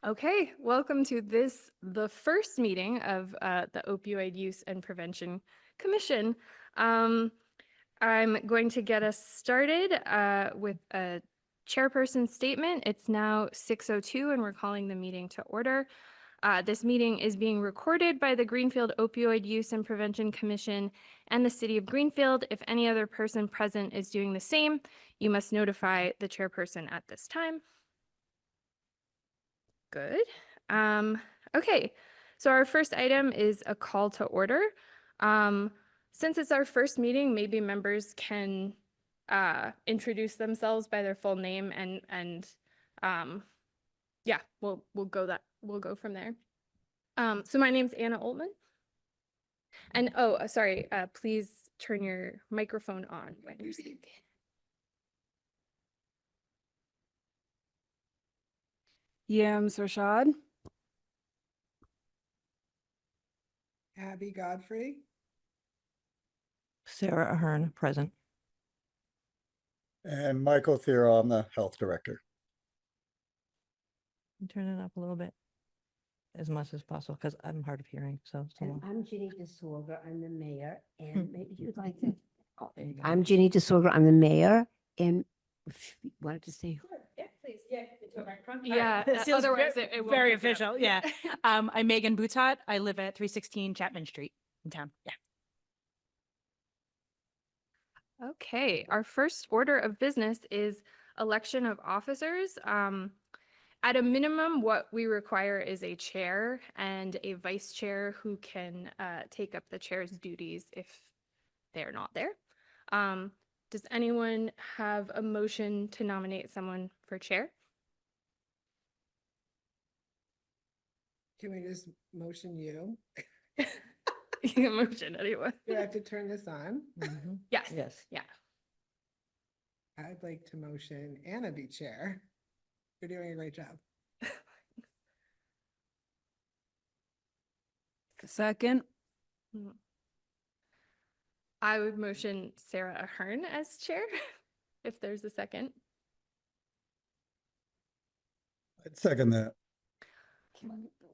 Okay, welcome to the first meeting of the Opioid Use and Prevention Commission. I'm going to get us started with a chairperson statement. It's now 6:02 and we're calling the meeting to order. This meeting is being recorded by the Greenfield Opioid Use and Prevention Commission and the City of Greenfield. If any other person present is doing the same, you must notify the chairperson at this time. Good. Okay, so our first item is a call to order. Since it's our first meeting, maybe members can introduce themselves by their full name and yeah, we'll go from there. So my name's Anna Oltman. And sorry, please turn your microphone on when you're speaking. Yams Rashad. Abby Godfrey. Sarah Ahern, present. And Michael Thero, I'm the health director. Turn it up a little bit as much as possible because I'm hard of hearing. So I'm Ginny DeSorga. I'm the mayor, and maybe you'd like to. there you go. I'm Ginny DeSorga. I'm the mayor, and if you wanted to say. Yeah, please. Yeah, into a microphone. Yeah, Yeah, this feels otherwise very, it won't very pick it up. official. Yeah. I'm Megan Boutot. I live at 316 Chapman Street in town. Yeah. Okay, our first order of business is election of officers. At a minimum, what we require is a chair and a vice chair who can take up the chair's duties if they're not there. Does anyone have a motion to nominate someone for chair? Can we just motion you? You can motion anyone. Do I have to turn this on? Mhm. Yes. Yes. Yeah. I'd like to motion Anna be chair. You're doing a great job. Second. I would motion Sarah Ahern as chair, if there's a second. I'd second that.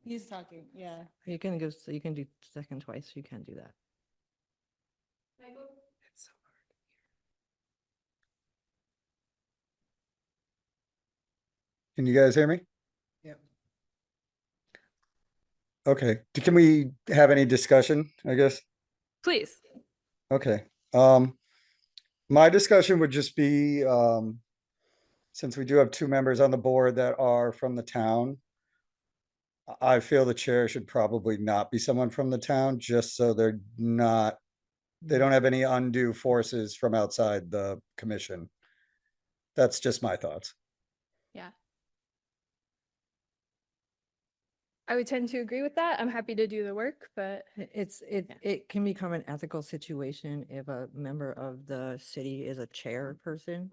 He's talking. Yeah. You can go. So you can do second twice. You can do that. It's so hard. Can you guys hear me? Yep. Okay, can we have any discussion, I guess? Please. Okay, my discussion would just be, since we do have two members on the board that are from the town, I feel the chair should probably not be someone from the town, just so they don't have any undue forces from outside the commission. That's just my thoughts. Yeah. I would tend to agree with that. I'm happy to do the work, but It can become an ethical situation if a member of the city is a chairperson,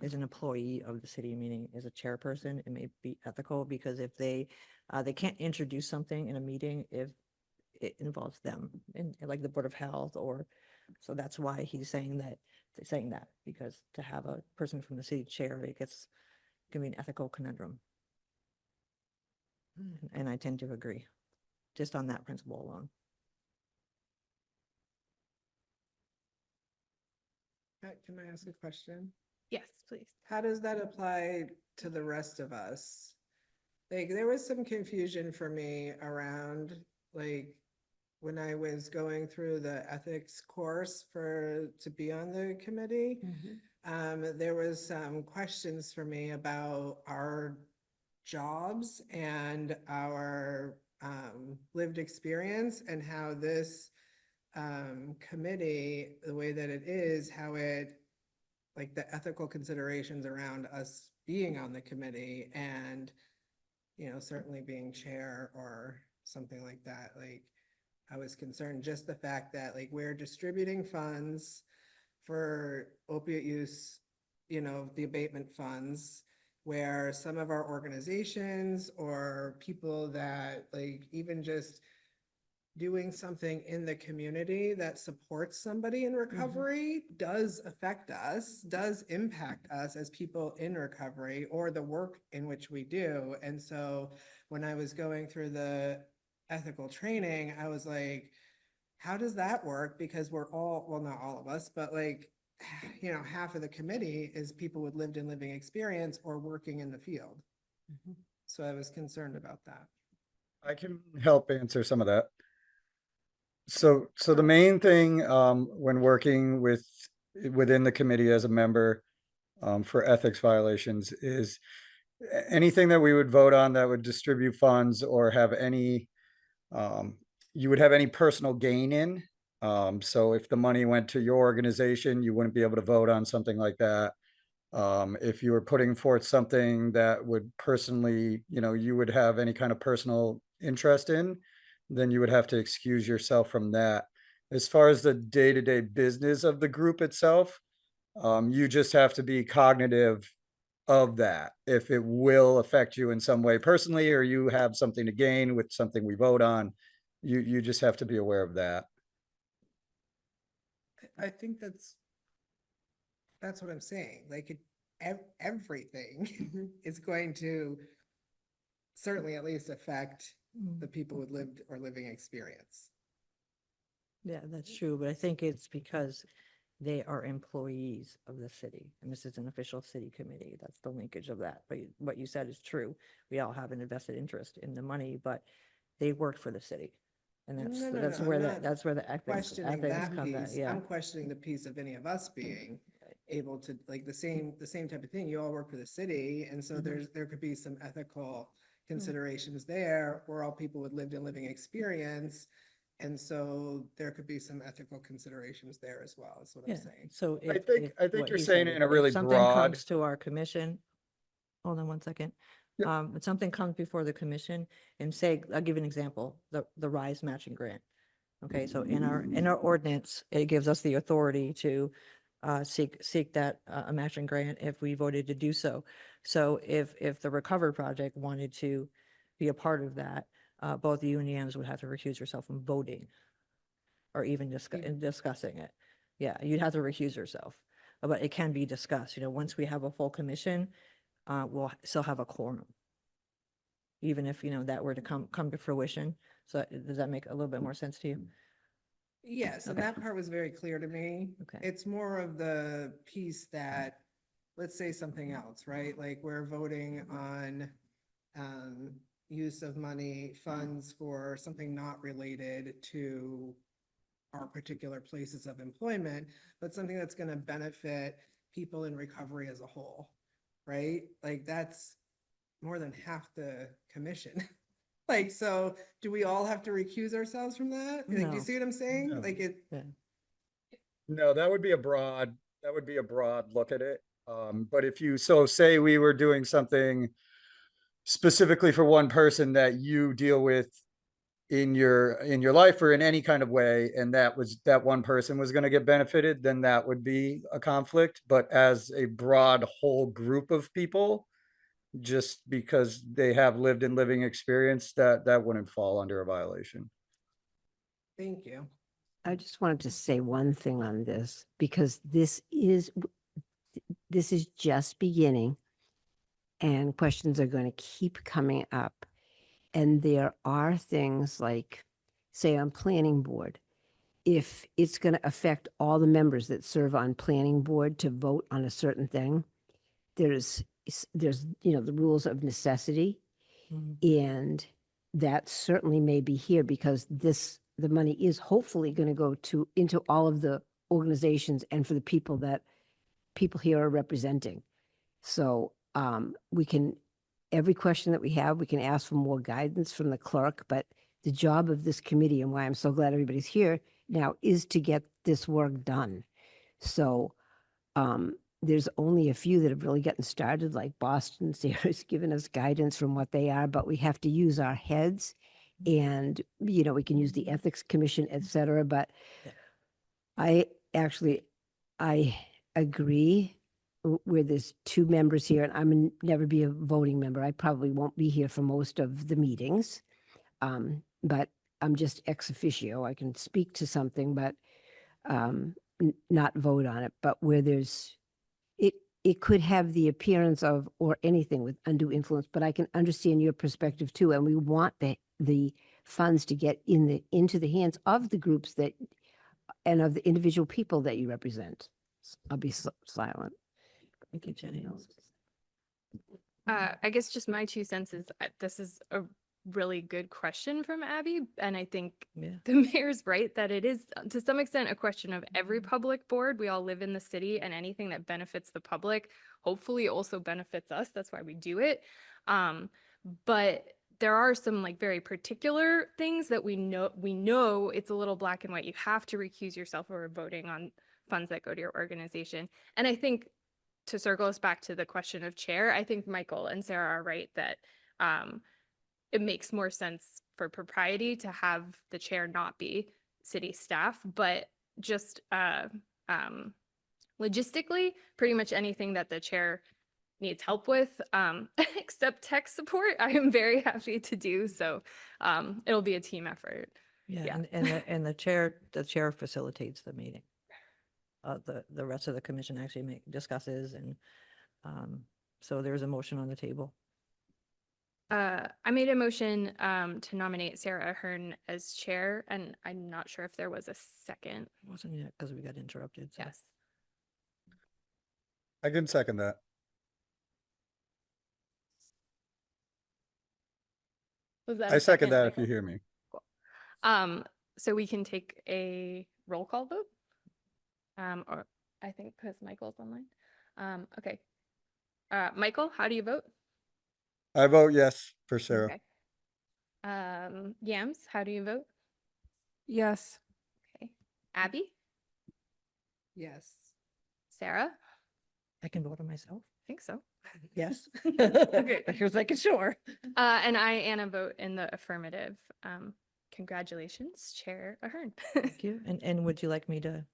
is an employee of the city, meaning is a chairperson. It may be ethical because if they can't introduce something in a meeting if it involves them in like the Board of Health so that's why he's saying that because to have a person from the city chair, can be an ethical conundrum. And I tend to agree, just on that principle alone. Can I ask a question? yes, please. How does that apply to the rest of us? Like, there was some confusion for me around, like, when I was going through the ethics course to be on the committee. There was some questions for me about our jobs and our lived experience and how this committee, the way that it is, how it, like the ethical considerations around us being on the committee and, certainly being chair or something like that. Like, I was concerned just the fact that like we're distributing funds for opiate use, the abatement funds, where some of our organizations or people that like even just doing something in the community that supports somebody in recovery does affect us, does impact us as people in recovery or the work in which we do. And so when I was going through the ethical training, I was like, how does that work? Because we're all, well, not all of us, but like, you know, half of the committee is people with lived and living experience or working in the field. So I was concerned about that. I can help answer some of that. So the main thing, when working within the committee as a member, for ethics violations is anything that we would vote on that would distribute funds or have any, you would have any personal gain in. So if the money went to your organization, you wouldn't be able to vote on something like that. If you were putting forth something that would personally, you would have any kind of personal interest in, then you would have to excuse yourself from that. As far as the day-to-day business of the group itself, you just have to be cognitive of that. If it will affect you in some way personally, or you have something to gain with something we vote on, you just have to be aware of that. I think that's what I'm saying. Like everything is going to certainly at least affect the people with lived or living experience. Yeah, that's true, but I think it's because they are employees of the city, and this is an official city committee. That's the linkage of that. But what you said is true. We all have an invested interest in the money, but they work for the city. And that's, No, that's I'm where not that's where the questioning ethics that come that, piece. yeah. I'm questioning the piece of any of us being able to, like, the same type of thing. You all work for the city, and so there could be some ethical considerations there. We're all people with lived and living experience, and so there could be some ethical considerations there as well, is what I'm Yeah, saying. so I if. think what you're he saying said, it in a if really something broad. comes to our commission, hold on one second. Yep. If something comes before the commission and say, I'll give you an example, the RISE matching grant. Okay, so in our ordinance, it gives us the authority to seek that a matching grant if we voted to do so. So if the Recover Project wanted to be a part of that, both you and Yams would have to recuse yourself from voting or even discussing it. Yeah, you'd have to recuse yourself, but it can be discussed. Once we have a full commission, we'll still have a quorum, even if, that were to come to fruition. So does that make a little bit more sense to you? Yes, and Okay. that part was very clear to me. Okay. It's more of the piece that, let's say something else, right? Like we're voting on use of money, funds for something not related to our particular places of employment, but something that's going to benefit people in recovery as a whole, right? Like that's more than half the commission. Like, so do we all have to recuse ourselves from that? Like, do you No. see what I'm saying? No. Like it, Yeah. No, that would be a broad look at it. But if you, so say we were doing something specifically for one person that you deal with in your life or in any kind of way, and that one person was going to get benefited, then that would be a conflict. But as a broad whole group of people, just because they have lived and living experience, that wouldn't fall under a violation. thank you. I just wanted to say one thing on this, because this is just beginning and questions are going to keep coming up. And there are things like, say, on planning board, if it's going to affect all the members that serve on planning board to vote on a certain thing, there's the rules of necessity. And that certainly may be here because the money is hopefully going to go into all of the organizations and for the people that people here are representing. So every question that we have, we can ask for more guidance from the clerk, but the job of this committee and why I'm so glad everybody's here now is to get this work done. So there's only a few that have really gotten started, like Boston. Sarah's given us guidance from what they are, but we have to use our heads and, we can use the ethics commission, et cetera. But I agree where there's two members here, and I'm never be a voting member. I probably won't be here for most of the meetings. But I'm just ex officio. I can speak to something, but not vote on it. But where there's it, it could have the appearance of or anything with undue influence. But I can understand your perspective too, and we want the funds to get into the hands of the groups that and of the individual people that you represent. I'll be silent. Thank you, Jenny. I guess just my 2 cents is this is a really good question from Abby. And I think Yeah. the mayor's right that it is to some extent a question of every public board. We all live in the city, and anything that benefits the public hopefully also benefits us. That's why we do it. But there are some like very particular things that we know it's a little black and white. You have to recuse yourself over voting on funds that go to your organization. And I think to circle us back to the question of chair, I think Michael and Sarah are right that it makes more sense for propriety to have the chair not be city staff, but just logistically, pretty much anything that the chair needs help with, except tech support, I am very happy to do. So it'll be a team effort. Yeah, Yeah. and the chair facilitates the meeting. The rest of the commission actually discusses, and so there's a motion on the table. I made a motion to nominate Sarah Ahern as chair, and I'm not sure if there was a second. Wasn't yet because we got interrupted. So. Yes. I can second that. Was that I a second that if Michael? you hear me. So we can take a roll call vote. Or I think because Michael's online. Okay. Michael, how do you vote? I vote yes for Sarah. Okay. Yams, how do you vote? Yes. Okay. Abby? Yes. Sarah? I can vote on myself. I think so. Yes. Okay. I was making sure. And I, Anna, vote in the affirmative. Congratulations, Chair Ahern. Thank you. And would you like me to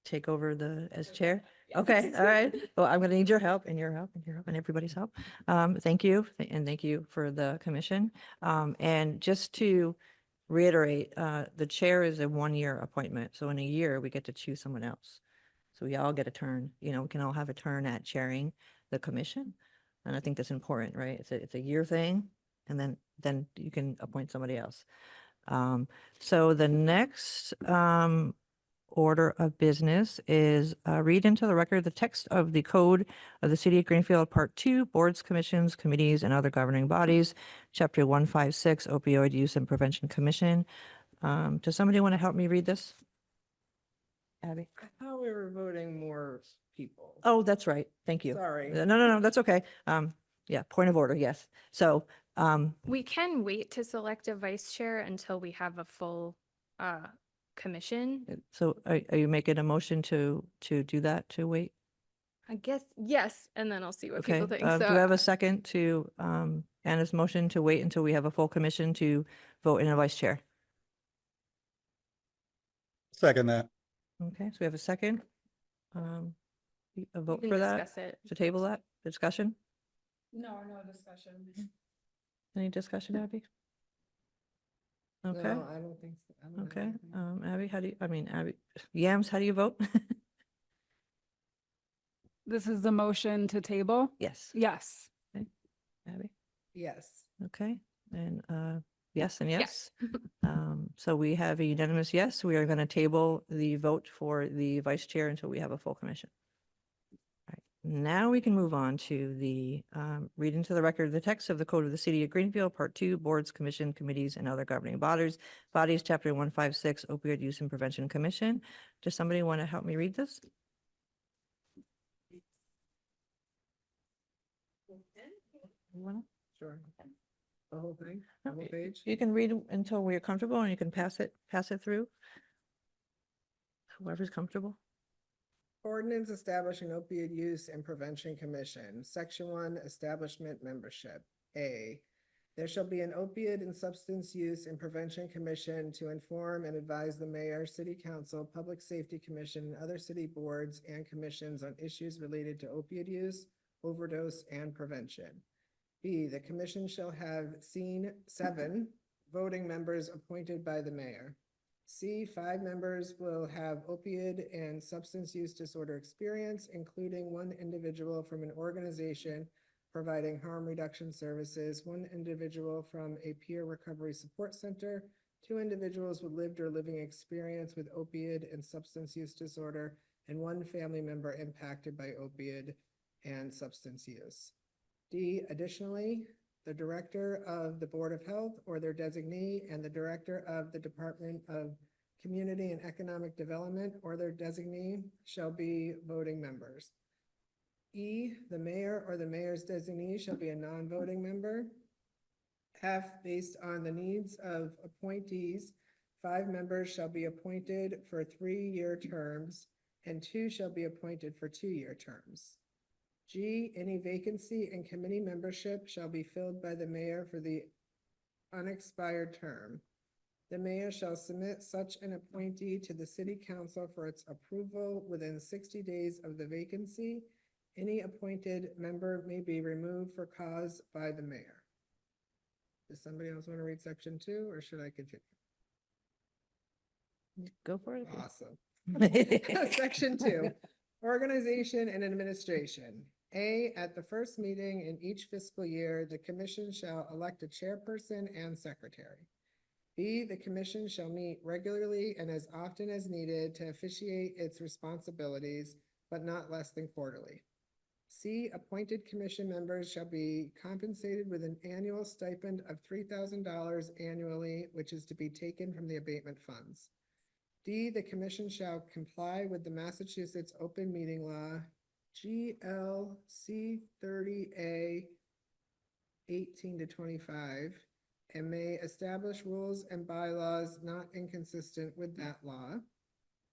take over as chair? Okay, all right. Well, I'm gonna need your help and your help and your help and everybody's help. Thank you, and thank you for the commission. And just to reiterate, the chair is a 1-year appointment. So in a year, we get to choose someone else. So we all get a turn, we can all have a turn at chairing the commission. And I think that's important, right? It's a year thing, and then you can appoint somebody else. So the next order of business is read into the record the text of the code of the City of Greenfield, Part 2, Boards, Commissions, Committees, and Other Governing Bodies, Chapter 156, Opioid Use and Prevention Commission. Does somebody want to help me read this? Abby? I thought we were voting more people. Oh, that's right. Thank you. Sorry. No, that's okay. Yeah, point of order, yes. So, We can wait to select a vice chair until we have a full commission. are you making a motion to do that, to wait? I guess, yes, and then I'll see what Okay, people think. do So I have a second to Anna's motion to wait until we have a full commission to vote in a vice chair? Second that. Okay, so we have a second. A we vote can for that, discuss it. to table that, discussion? No discussion. Any discussion, Abby? Okay, No, I don't think so. I don't have okay. anything. Abby, Abby, Yams, how do you vote? This is the motion to table? Yes, Yes. Abby, Yes. okay, and yes and Yes. yes. So we have a unanimous yes. We are going to table the vote for the vice chair until we have a full commission. All right, now we can move on to the read into the record the text of the Code of the City of Greenfield, Part 2, Boards, Commission, Committees, and Other Governing Bodies, Chapter 156, Opioid Use and Prevention Commission. Does somebody want to help me read this? Anyone? Sure. The whole thing, the whole Okay. page? You can read until we're comfortable, and you can pass it through. Whoever's comfortable. Ordinance establishing opioid use and prevention commission. Section 1, establishment membership. A, there shall be an opiate and substance use and prevention commission to inform and advise the mayor, city council, public safety commission, and other city boards and commissions on issues related to opioid use, overdose, and prevention. B, the commission shall have seen 7 voting members appointed by the mayor. C, 5 members will have opioid and substance use disorder experience, including 1 individual from an organization providing harm reduction services, 1 individual from a peer recovery support center, 2 individuals with lived or living experience with opioid and substance use disorder, and 1 family member impacted by opioid and substance use. D, additionally, the director of the Board of Health or their designee and the director of the Department of Community and Economic Development or their designee shall be voting members. E, the mayor or the mayor's designee shall be a non-voting member. F, based on the needs of appointees, 5 members shall be appointed for 3-year terms and 2 shall be appointed for 2-year terms. G, any vacancy in committee membership shall be filled by the mayor for the unexpired term. The mayor shall submit such an appointee to the city council for its approval within 60 days of the vacancy. Any appointed member may be removed for cause by the mayor. Does somebody else want to read section 2 or should I continue? Go for it. Awesome. Section 2, organization and administration. A, at the first meeting in each fiscal year, the commission shall elect a chairperson and secretary. B, the commission shall meet regularly and as often as needed to officiate its responsibilities, but not less than quarterly. C, appointed commission members shall be compensated with an annual stipend of $3,000 annually, which is to be taken from the abatement funds. D, the commission shall comply with the Massachusetts Open Meeting Law, GLC 30A 18 to 25, and may establish rules and bylaws not inconsistent with that law.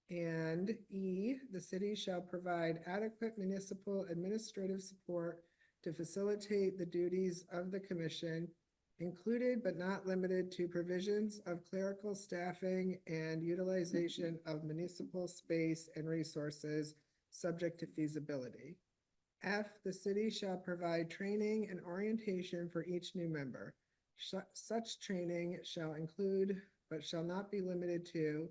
And E, the city shall provide adequate municipal administrative support to facilitate the duties of the commission, included but not limited to provisions of clerical staffing and utilization of municipal space and resources subject to feasibility. F, the city shall provide training and orientation for each new member. Such training shall include, but shall not be limited to,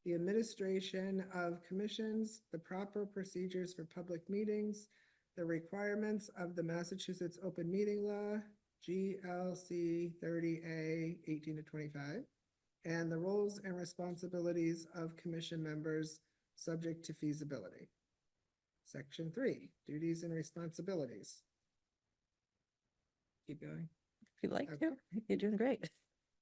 the administration of commissions, the proper procedures for public meetings, the requirements of the Massachusetts Open Meeting Law, GLC 30A 18 to 25, and the roles and responsibilities of commission members subject to feasibility. Section 3, duties and responsibilities. Keep going. If you'd like Okay. to, you're doing great.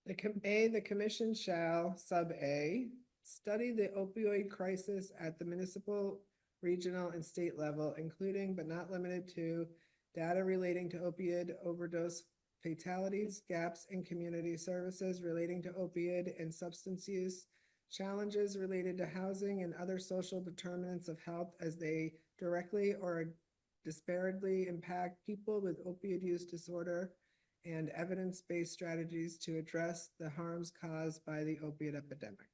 The commission shall, sub A, study the opioid crisis at the municipal, regional, and state level, including but not limited to data relating to opioid overdose fatalities, gaps in community services relating to opioid and substance use, challenges related to housing and other social determinants of health as they directly or disparately impact people with opioid use disorder, and evidence-based strategies to address the harms caused by the opioid epidemic.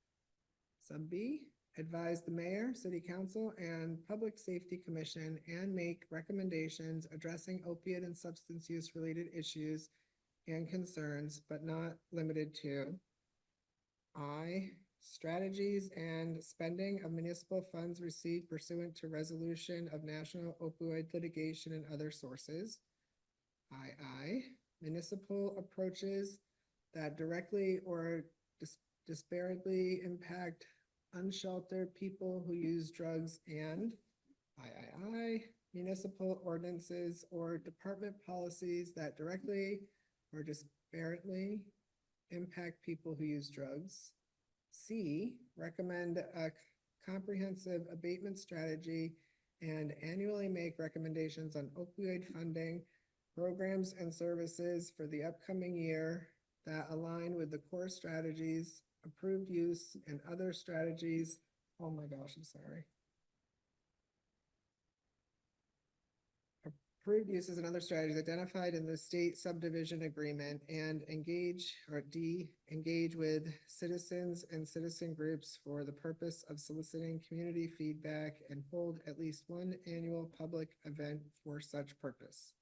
Sub B, advise the mayor, city council, and public safety commission and make recommendations addressing opiate and substance use related issues and concerns, but not limited to I, strategies and spending of municipal funds received pursuant to resolution of national opioid litigation and other sources. II, municipal approaches that directly or disparately impact unsheltered people who use drugs, and III, municipal ordinances or department policies that directly or disparately impact people who use drugs. C, recommend a comprehensive abatement strategy and annually make recommendations on opioid funding, programs and services for the upcoming year that align with the core strategies, approved use, and other strategies. Oh my gosh, I'm sorry. Approved uses and other strategies identified in the state subdivision agreement, and engage, or D, engage with citizens and citizen groups for the purpose of soliciting community feedback and hold at least one annual public event for such purpose.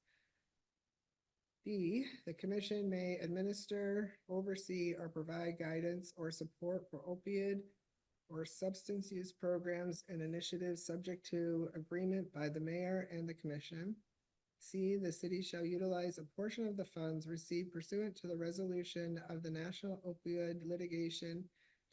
D, the commission may administer, oversee, or provide guidance or support for opioid or substance use programs and initiatives subject to agreement by the mayor and the commission. C, the city shall utilize a portion of the funds received pursuant to the resolution of the national opioid litigation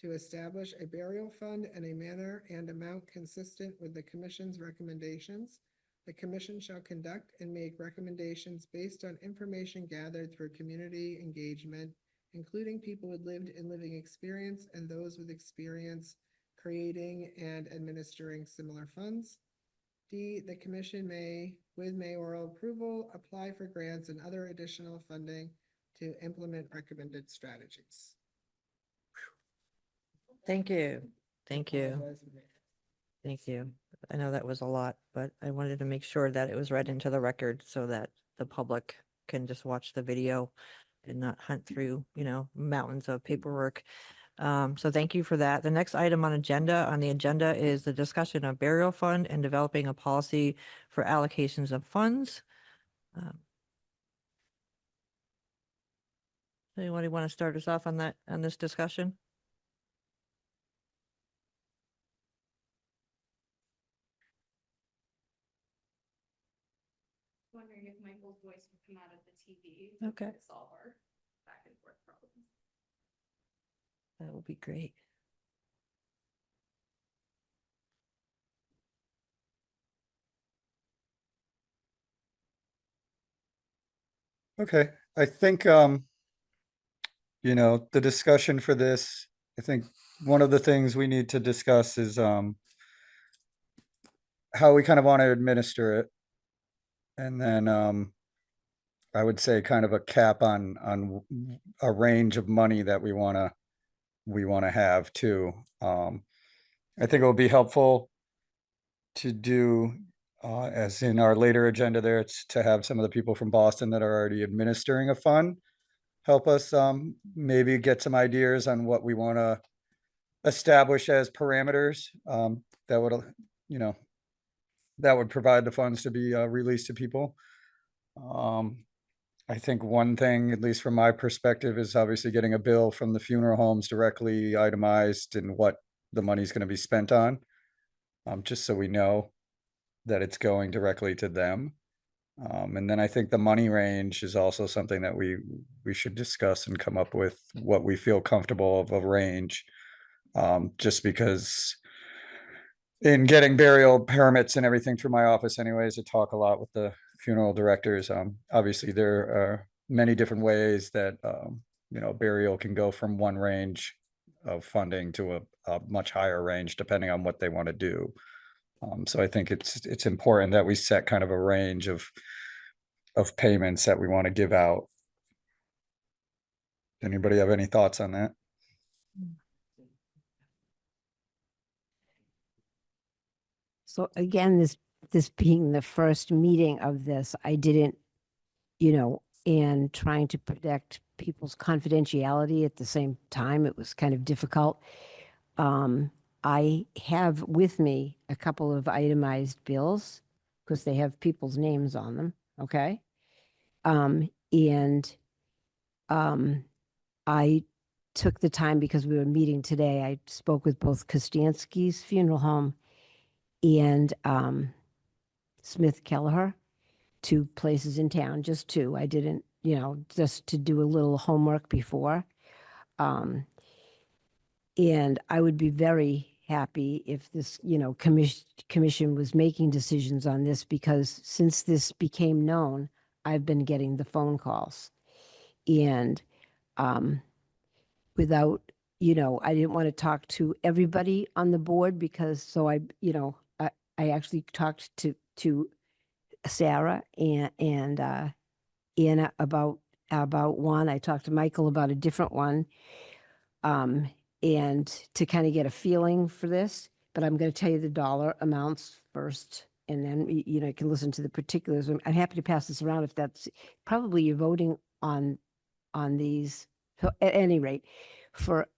to establish a burial fund in a manner and amount consistent with the commission's recommendations. The commission shall conduct and make recommendations based on information gathered through community engagement, including people with lived and living experience and those with experience creating and administering similar funds. D, the commission may, with mayoral approval, apply for grants and other additional funding to implement recommended strategies. Thank you. Thank you. Apologize for that. Thank you. I know that was a lot, but I wanted to make sure that it was read into the record so that the public can just watch the video and not hunt through, mountains of paperwork. So thank you for that. The next item on the agenda is the discussion of burial fund and developing a policy for allocations of funds. Anybody want to start us off on this discussion? Wondering if Michael's voice would come out of the TV. Okay. To solve our back and forth problems. That would be great. Okay, I think, the discussion for this, I think one of the things we need to discuss is, how we kind of want to administer it. And then, I would say kind of a cap on a range of money that we want to have too. I think it will be helpful to do, as in our later agenda there, it's to have some of the people from Boston that are already administering a fund help us, maybe get some ideas on what we want to establish as parameters, that would, that would provide the funds to be released to people. I think one thing, at least from my perspective, is obviously getting a bill from the funeral homes directly itemized and what the money's going to be spent on, just so we know that it's going directly to them. And then I think the money range is also something that we should discuss and come up with what we feel comfortable of a range. Just because in getting burial permits and everything through my office anyways, I talk a lot with the funeral directors. Obviously there are many different ways that, burial can go from one range of funding to a much higher range, depending on what they want to do. So I think it's important that we set kind of a range of payments that we want to give out. Anybody have any thoughts on that? So again, this being the first meeting of this, I didn't, and trying to protect people's confidentiality at the same time, it was kind of difficult. I have with me a couple of itemized bills because they have people's names on them. Okay. And I took the time because we were meeting today. I spoke with both Kostansky's funeral home and Smith Kelleher, 2 places in town, just 2. I didn't, just to do a little homework before. And I would be very happy if this, commission was making decisions on this, because since this became known, I've been getting the phone calls. And without, I didn't want to talk to everybody on the board because, so I actually talked to Sarah and Anna about one. I talked to Michael about a different one, and to kind of get a feeling for this. But I'm going to tell you the dollar amounts first, and then you can listen to the particulars. I'm happy to pass this around if that's probably you're voting on these. So at any rate, for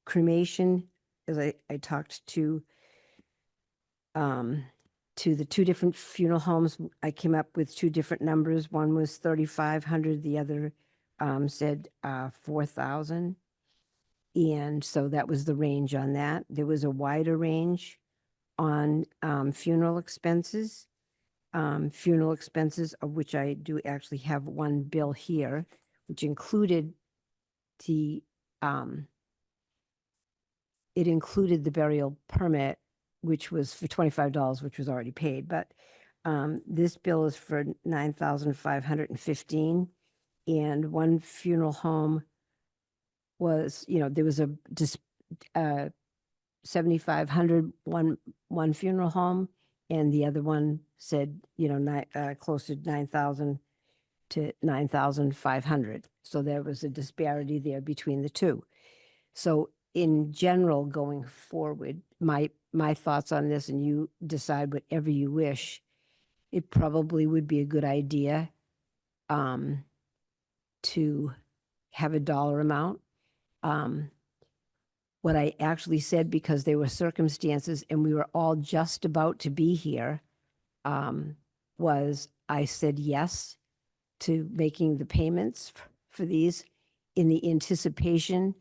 cremation, as I talked to to the two different funeral homes. I came up with two different numbers. One was 3,500, the other said 4,000. And so that was the range on that. There was a wider range on funeral expenses. Funeral expenses, of which I do actually have one bill here, which included the it included the burial permit, which was for $25, which was already paid. But this bill is for $9,515, and one funeral home was, there was a just 7,500 one funeral home, and the other one said, close to 9,000 to 9,500. So there was a disparity there between the two. So in general, going forward, my thoughts on this, and you decide whatever you wish, it probably would be a good idea to have a dollar amount. What I actually said, because there were circumstances and we were all just about to be here, was I said yes to making the payments for these in the anticipation.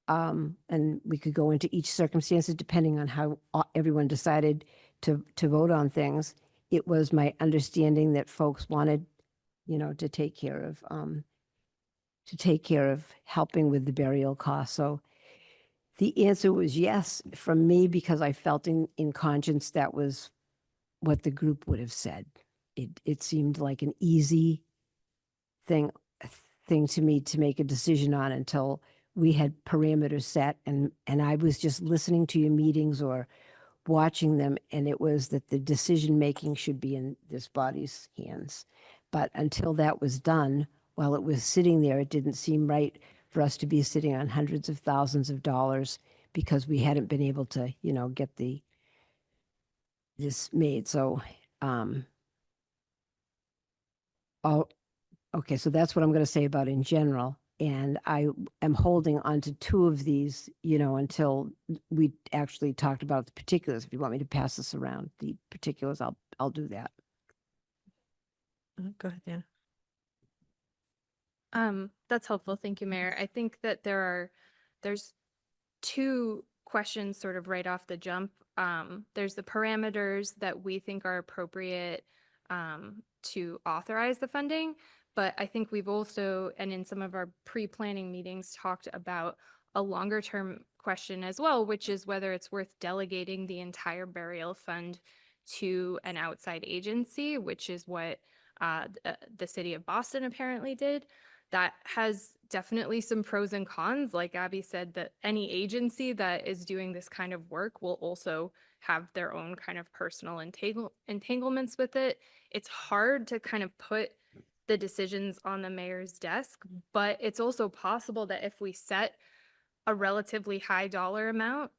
And we could go into each circumstances depending on how everyone decided to vote on things. It was my understanding that folks wanted, to take care of helping with the burial costs. So the answer was yes from me, because I felt in conscience that was what the group would have said. It seemed like an easy thing to me to make a decision on until we had parameters set, and I was just listening to your meetings or watching them, and it was that the decision making should be in this body's hands. But until that was done, while it was sitting there, it didn't seem right for us to be sitting on hundreds of thousands of dollars because we hadn't been able to, get this made. So, okay, so that's what I'm going to say about in general. And I am holding on to two of these, until we actually talked about the particulars. If you want me to pass this around, the particulars, I'll do that. Go ahead, Dan. That's helpful. Thank you, Mayor. I think that there's two questions sort of right off the jump. There's the parameters that we think are appropriate to authorize the funding. But I think we've also, and in some of our pre-planning meetings, talked about a longer term question as well, which is whether it's worth delegating the entire burial fund to an outside agency, which is what the city of Boston apparently did. That has definitely some pros and cons. Like Abby said, that any agency that is doing this kind of work will also have their own kind of personal entanglements with it. It's hard to kind of put the decisions on the mayor's desk, but it's also possible that if we set a relatively high dollar amount,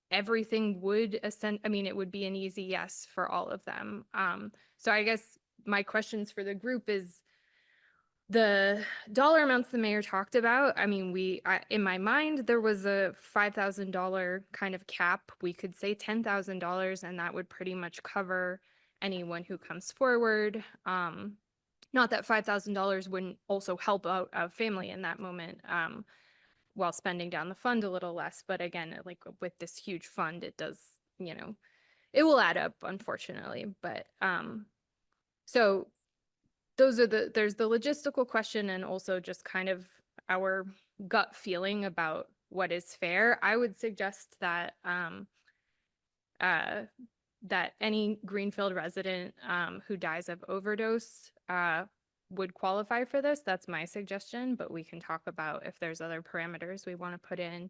everything would ascend. I mean, it would be an easy yes for all of them. So I guess my questions for the group is, the dollar amounts the mayor talked about, I mean, in my mind, there was a $5,000 kind of cap. We could say $10,000, and that would pretty much cover anyone who comes forward. Not that $5,000 wouldn't also help out a family in that moment, while spending down the fund a little less. But again, like with this huge fund, it does, it will add up, unfortunately. But so there's the logistical question, and also just kind of our gut feeling about what is fair. I would suggest that that any Greenfield resident who dies of overdose would qualify for this. That's my suggestion, but we can talk about if there's other parameters we want to put in.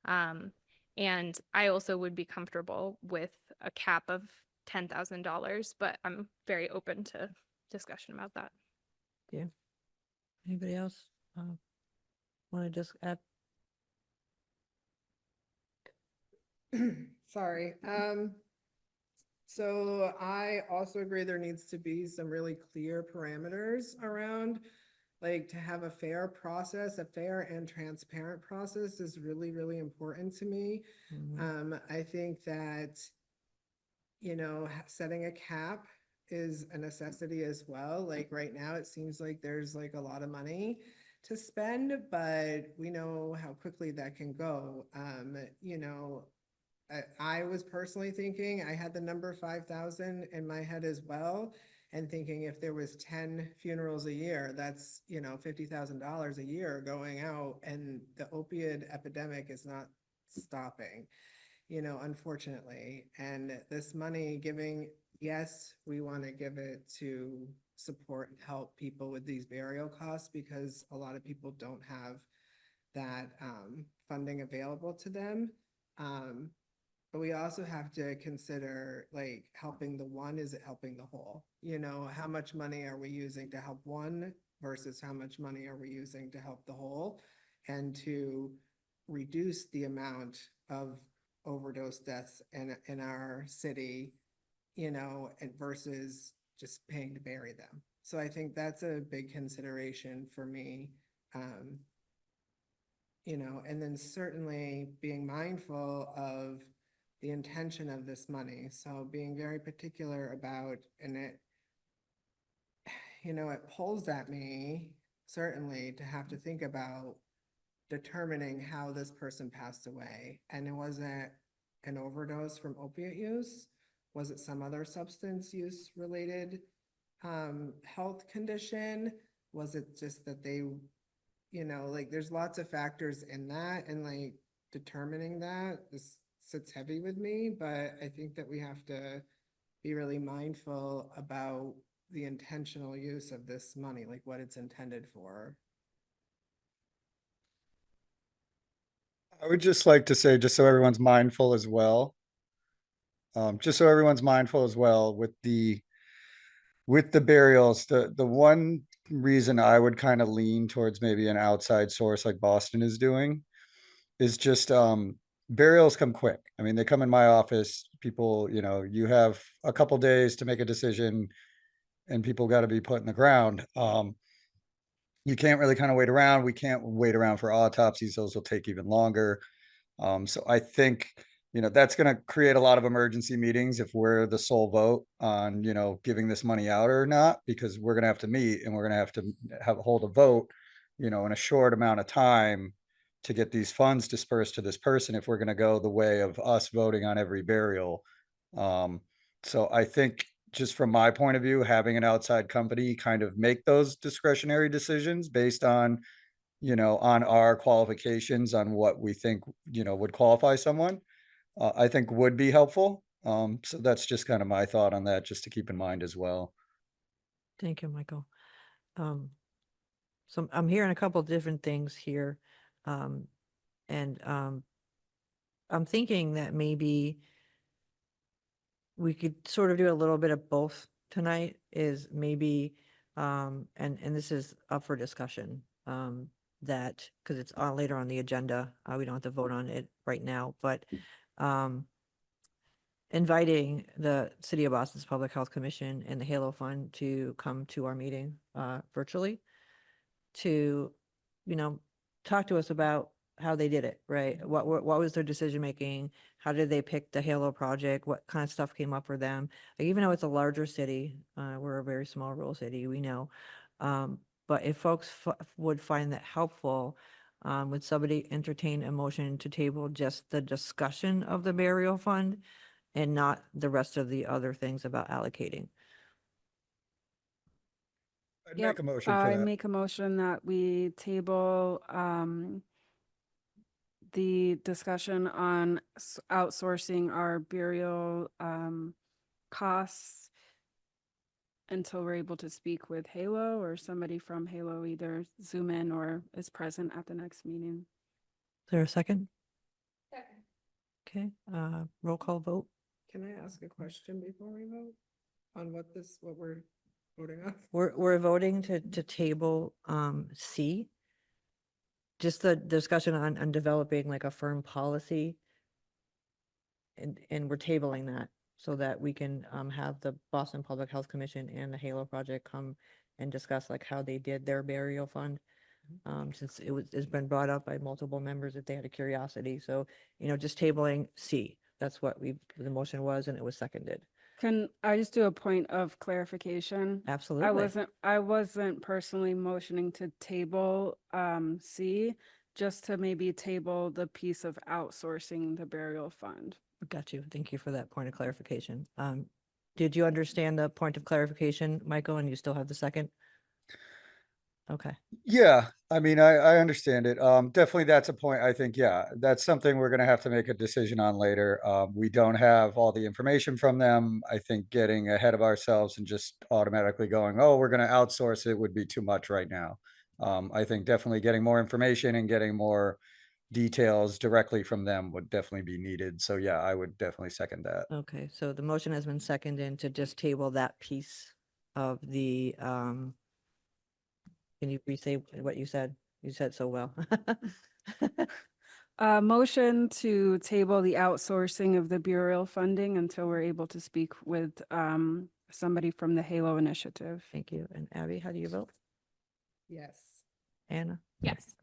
And I also would be comfortable with a cap of $10,000, but I'm very open to discussion about that. Yeah. Anybody else want to just add? Sorry. So I also agree there needs to be some really clear parameters around, like, to have a fair process. A fair and transparent process is really, really important to me. Mhm. I think that setting a cap is a necessity as well. Like right now, it seems like there's like a lot of money to spend, but we know how quickly that can go. I was personally thinking, I had the number 5,000 in my head as well, and thinking if there was 10 funerals a year, that's, $50,000 a year going out, and the opioid epidemic is not stopping, unfortunately. And this money giving, yes, we want to give it to support and help people with these burial costs, because a lot of people don't have that funding available to them. But we also have to consider like helping the one, is it helping the whole? How much money are we using to help one versus how much money are we using to help the whole? And to reduce the amount of overdose deaths in our city, and versus just paying to bury them. So I think that's a big consideration for me. And then certainly being mindful of the intention of this money. So being very particular about, and it pulls at me certainly to have to think about determining how this person passed away. And it wasn't an overdose from opiate use. Was it some other substance use related health condition? Was it just that they, like there's lots of factors in that, and like determining that this sits heavy with me, but I think that we have to be really mindful about the intentional use of this money, like what it's intended for. I would just like to say, just so everyone's mindful as well, just so everyone's mindful as well with the burials, the one reason I would kind of lean towards maybe an outside source like Boston is doing is just burials come quick. I mean, they come in my office, people, you have a couple days to make a decision and people got to be put in the ground. You can't really kind of wait around. We can't wait around for autopsies. Those will take even longer. So I think, that's going to create a lot of emergency meetings if we're the sole vote on, giving this money out or not, because we're going to have to meet and we're going to hold a vote, in a short amount of time to get these funds dispersed to this person if we're going to go the way of us voting on every burial. Um, so I think just from my point of view, having an outside company kind of make those discretionary decisions based on on our qualifications on what we think, would qualify someone, I think would be helpful. So that's just kind of my thought on that, just to keep in mind as well. Thank you, Michael. So I'm hearing a couple different things here. And I'm thinking that maybe we could sort of do a little bit of both tonight, is maybe, and this is up for discussion, that, because it's on later on the agenda, we don't have to vote on it right now, but inviting the City of Boston's Public Health Commission and the Halo Fund to come to our meeting virtually to, talk to us about how they did it, right? What was their decision making? How did they pick the Halo project? What kind of stuff came up for them? Like, even though it's a larger city, we're a very small rural city, we know. But if folks would find that helpful, would somebody entertain a motion to table just the discussion of the burial fund and not the rest of the other things about allocating? I'd Yep, make a motion for I that. make a motion that we table the discussion on outsourcing our burial costs until we're able to speak with Halo or somebody from Halo, either Zoom in or is present at the next meeting. Is there a second? Okay, roll call vote. Can I ask a question before we vote on what we're voting on? We're voting to table C. Just the discussion on developing like a firm policy. And we're tabling that so that we can have the Boston Public Health Commission and the Halo Project come and discuss like how they did their burial fund. Since it's been brought up by multiple members that they had a curiosity. So, just tabling C. that's what the motion was and it was seconded. Can I just do a point of clarification? Absolutely. I wasn't personally motioning to table C, just to maybe table the piece of outsourcing the burial fund. Got you. Thank you for that point of clarification. Did you understand the point of clarification, Michael, and you still have the second? Okay, Yeah, I mean, I understand it. Definitely that's a point. I think, yeah, that's something we're gonna have to make a decision on later. We don't have all the information from them. I think getting ahead of ourselves and just automatically going, oh, we're gonna outsource it would be too much right now. I think definitely getting more information and getting more details directly from them would definitely be needed. So yeah, I would definitely second that. okay, so the motion has been seconded to just table that piece of the, can you re-say what you said? You said so well. Motion to table the outsourcing of the burial funding until we're able to speak with somebody from the Halo Initiative. Thank you. And Abby, how do you vote? Yes. Anna? Yes.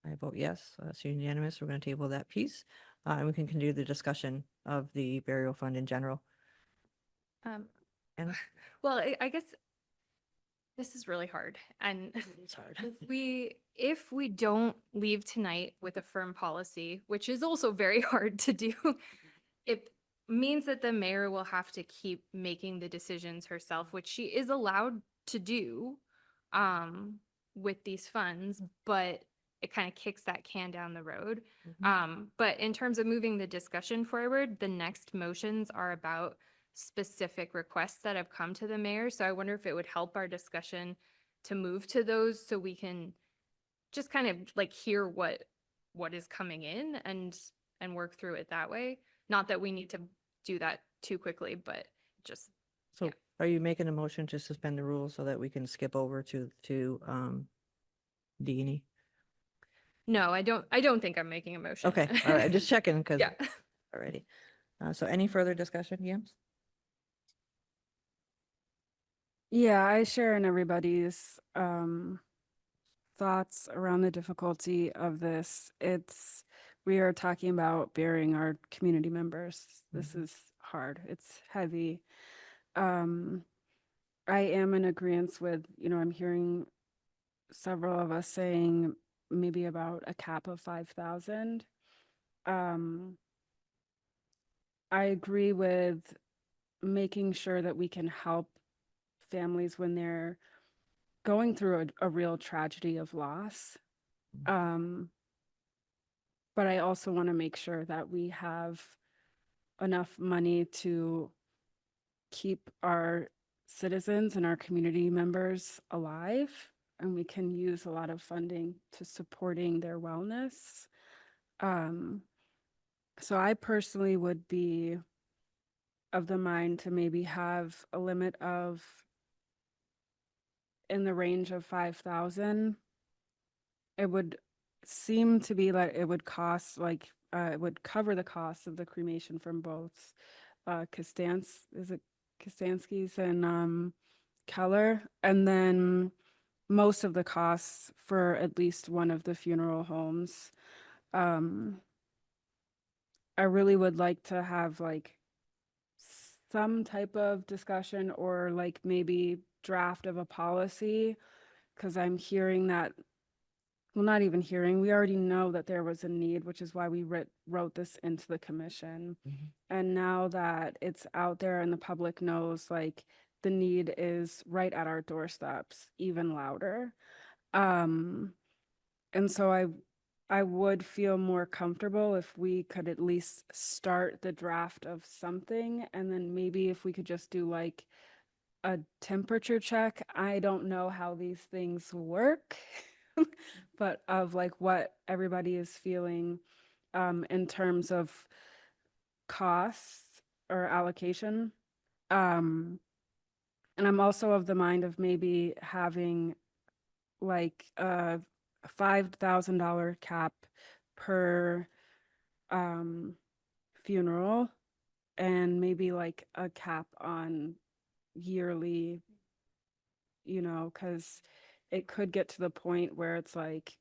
I vote yes. It's unanimous. We're going to table that piece. And we can continue the discussion of the burial fund in general. Um, Anna? well, I guess this is really hard. And It's hard. if we don't leave tonight with a firm policy, which is also very hard to do, it means that the mayor will have to keep making the decisions herself, which she is allowed to do with these funds, but it kind of kicks that can down the road. But in terms of moving the discussion forward, the next motions are about specific requests that have come to the mayor. So I wonder if it would help our discussion to move to those so we can just kind of like hear what is coming in and work through it that way. Not that we need to do that too quickly, but just So Yeah. are you making a motion to suspend the rules so that we can skip over to D&E? no, I don't think I'm making a motion. Okay, all right, just checking because, Yeah. alrighty. So any further discussion, Yams? Yeah, I share in everybody's thoughts around the difficulty of this. We are talking about burying our community members. This is hard. It's heavy. I am in agreement with, I'm hearing several of us saying maybe about a cap of 5,000. I agree with making sure that we can help families when they're going through a real tragedy of loss. But I also want to make sure that we have enough money to keep our citizens and our community members alive, and we can use a lot of funding to supporting their wellness. So I personally would be of the mind to maybe have a limit of in the range of 5,000. It would seem to be like it would cost like it would cover the cost of the cremation from both Kostanski's and Keller, and then most of the costs for at least one of the funeral homes. I really would like to have like some type of discussion or like maybe draft of a policy, because I'm hearing that, well, not even hearing, we already know that there was a need, which is why we wrote this into the commission. And now that it's out there and the public knows, like, the need is right at our doorsteps, even louder. And so I would feel more comfortable if we could at least start the draft of something, and then maybe if we could just do like a temperature check. I don't know how these things work, but of like what everybody is feeling in terms of costs or allocation. And I'm also of the mind of maybe having like a $5,000 cap per funeral, and maybe like a cap on yearly, because it could get to the point where it's like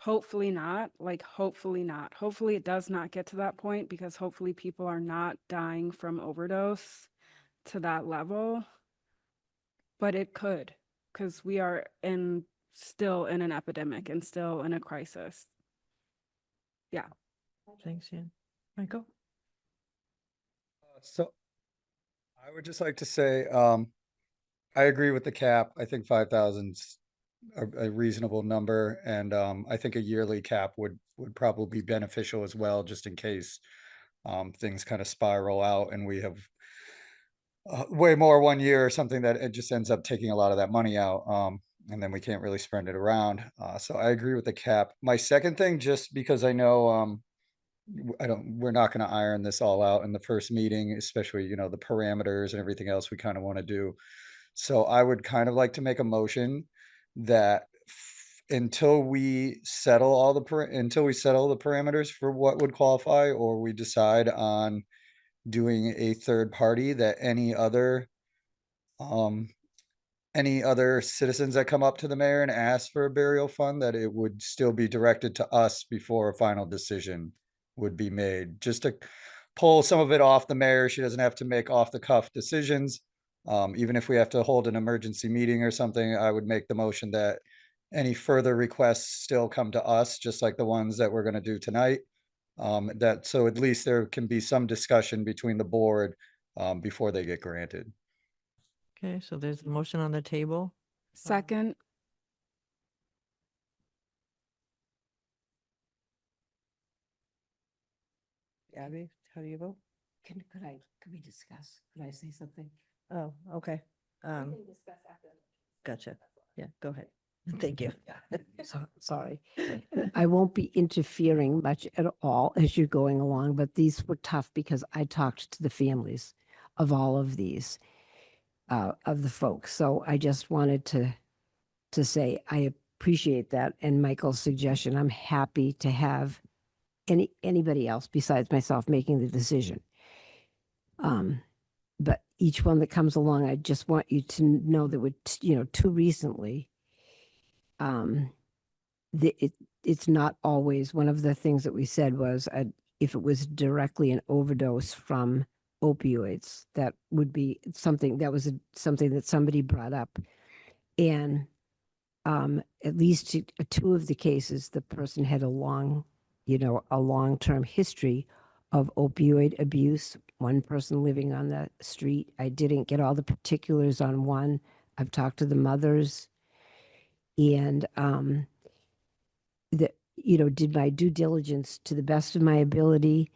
hopefully not, like hopefully not. Hopefully it does not get to that point because hopefully people are not dying from overdose to that level. But it could, because we are still in an epidemic and still in a crisis. Yeah. Thanks, Ian. Michael? So I would just like to say, I agree with the cap. I think 5,000's a reasonable number, and I think a yearly cap would probably be beneficial as well, just in case things kind of spiral out and we have way more one year or something that it just ends up taking a lot of that money out. And then we can't really spread it around. So I agree with the cap. My second thing, just because I know we're not going to iron this all out in the first meeting, especially, the parameters and everything else we kind of want to do. So I would kind of like to make a motion that until we settle until we settle the parameters for what would qualify, or we decide on doing a third party, that um any other citizens that come up to the mayor and ask for a burial fund, that it would still be directed to us before a final decision would be made, just to pull some of it off the mayor. She doesn't have to make off the cuff decisions. Even if we have to hold an emergency meeting or something, I would make the motion that any further requests still come to us, just like the ones that we're gonna do tonight. So at least there can be some discussion between the board, before they get granted. Okay, so there's a motion on the table. Second, Abby, how do you vote? Could we discuss? Could I say something? Oh, okay. discuss after. Gotcha. Yeah, go ahead. Thank you. Sorry. I won't be interfering much at all as you're going along, but these were tough because I talked to the families of all of these, of the folks. So I just wanted to say, I appreciate that. And Michael's suggestion, I'm happy to have anybody else besides myself making the decision. But each one that comes along, I just want you to know that too recently, it's not always, one of the things that we said was, if it was directly an overdose from opioids, that would be something something that somebody brought up. And at least two of the cases, the person had a long-term history of opioid abuse. One person living on the street. I didn't get all the particulars on one. I've talked to the mothers, and did my due diligence to the best of my ability,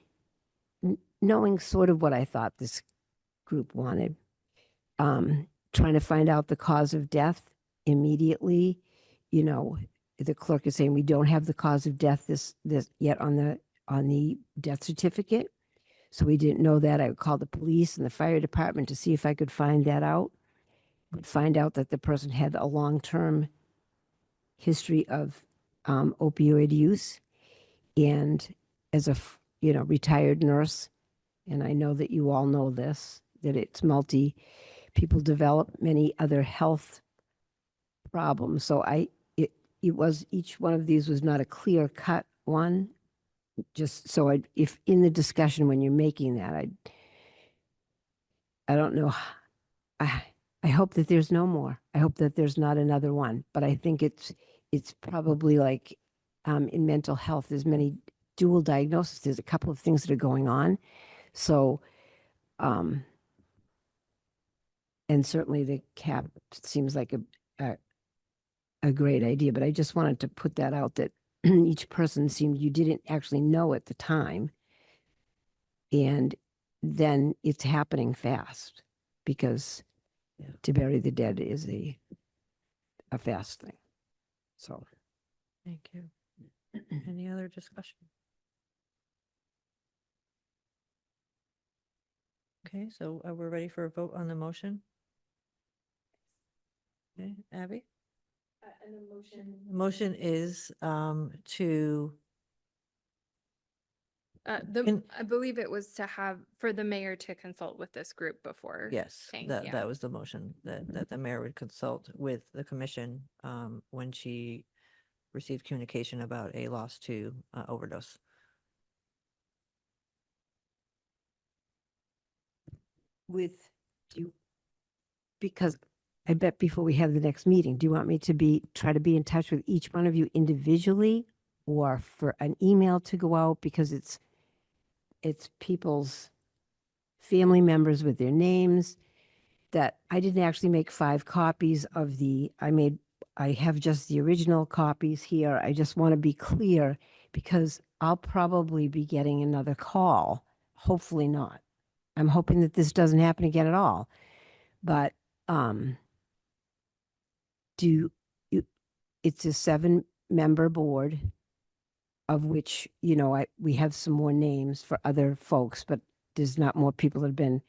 knowing sort of what I thought this group wanted. Trying to find out the cause of death immediately. The clerk is saying we don't have the cause of death this yet on the death certificate. So we didn't know that. I would call the police and the fire department to see if I could find that out. Would find out that the person had a long-term history of opioid use. And as a retired nurse, and I know that you all know this, that it's people develop many other health problems. So it was, each one of these was not a clear cut one. Just so if in the discussion when you're making that, I don't know. I hope that there's no more. I hope that there's not another one. But I think it's probably like in mental health, there's many dual diagnoses. There's a couple of things that are going on. So, and certainly the cap seems like a great idea. But I just wanted to put that out, that each person seemed, you didn't actually know at the time, and then it's happening fast, because to bury the dead is a fast thing. So Thank you. Any other discussion? Okay, so we're ready for a vote on the motion? Okay, Abby? and the motion. The motion is to, Can- I believe it was to have, for the mayor to consult with this group before. yes, saying, that yeah. was the motion, that the mayor would consult with the commission when she received communication about a loss to overdose. With, do you, because I bet before we have the next meeting, do you want me to try to be in touch with each one of you individually or for an email to go out? Because it's people's family members with their names that I didn't actually make 5 copies of I have just the original copies here. I just want to be clear because I'll probably be getting another call. Hopefully not. I'm hoping that this doesn't happen again at all. But do you, it's a 7-member board of which, we have some more names for other folks, but there's not more people that have been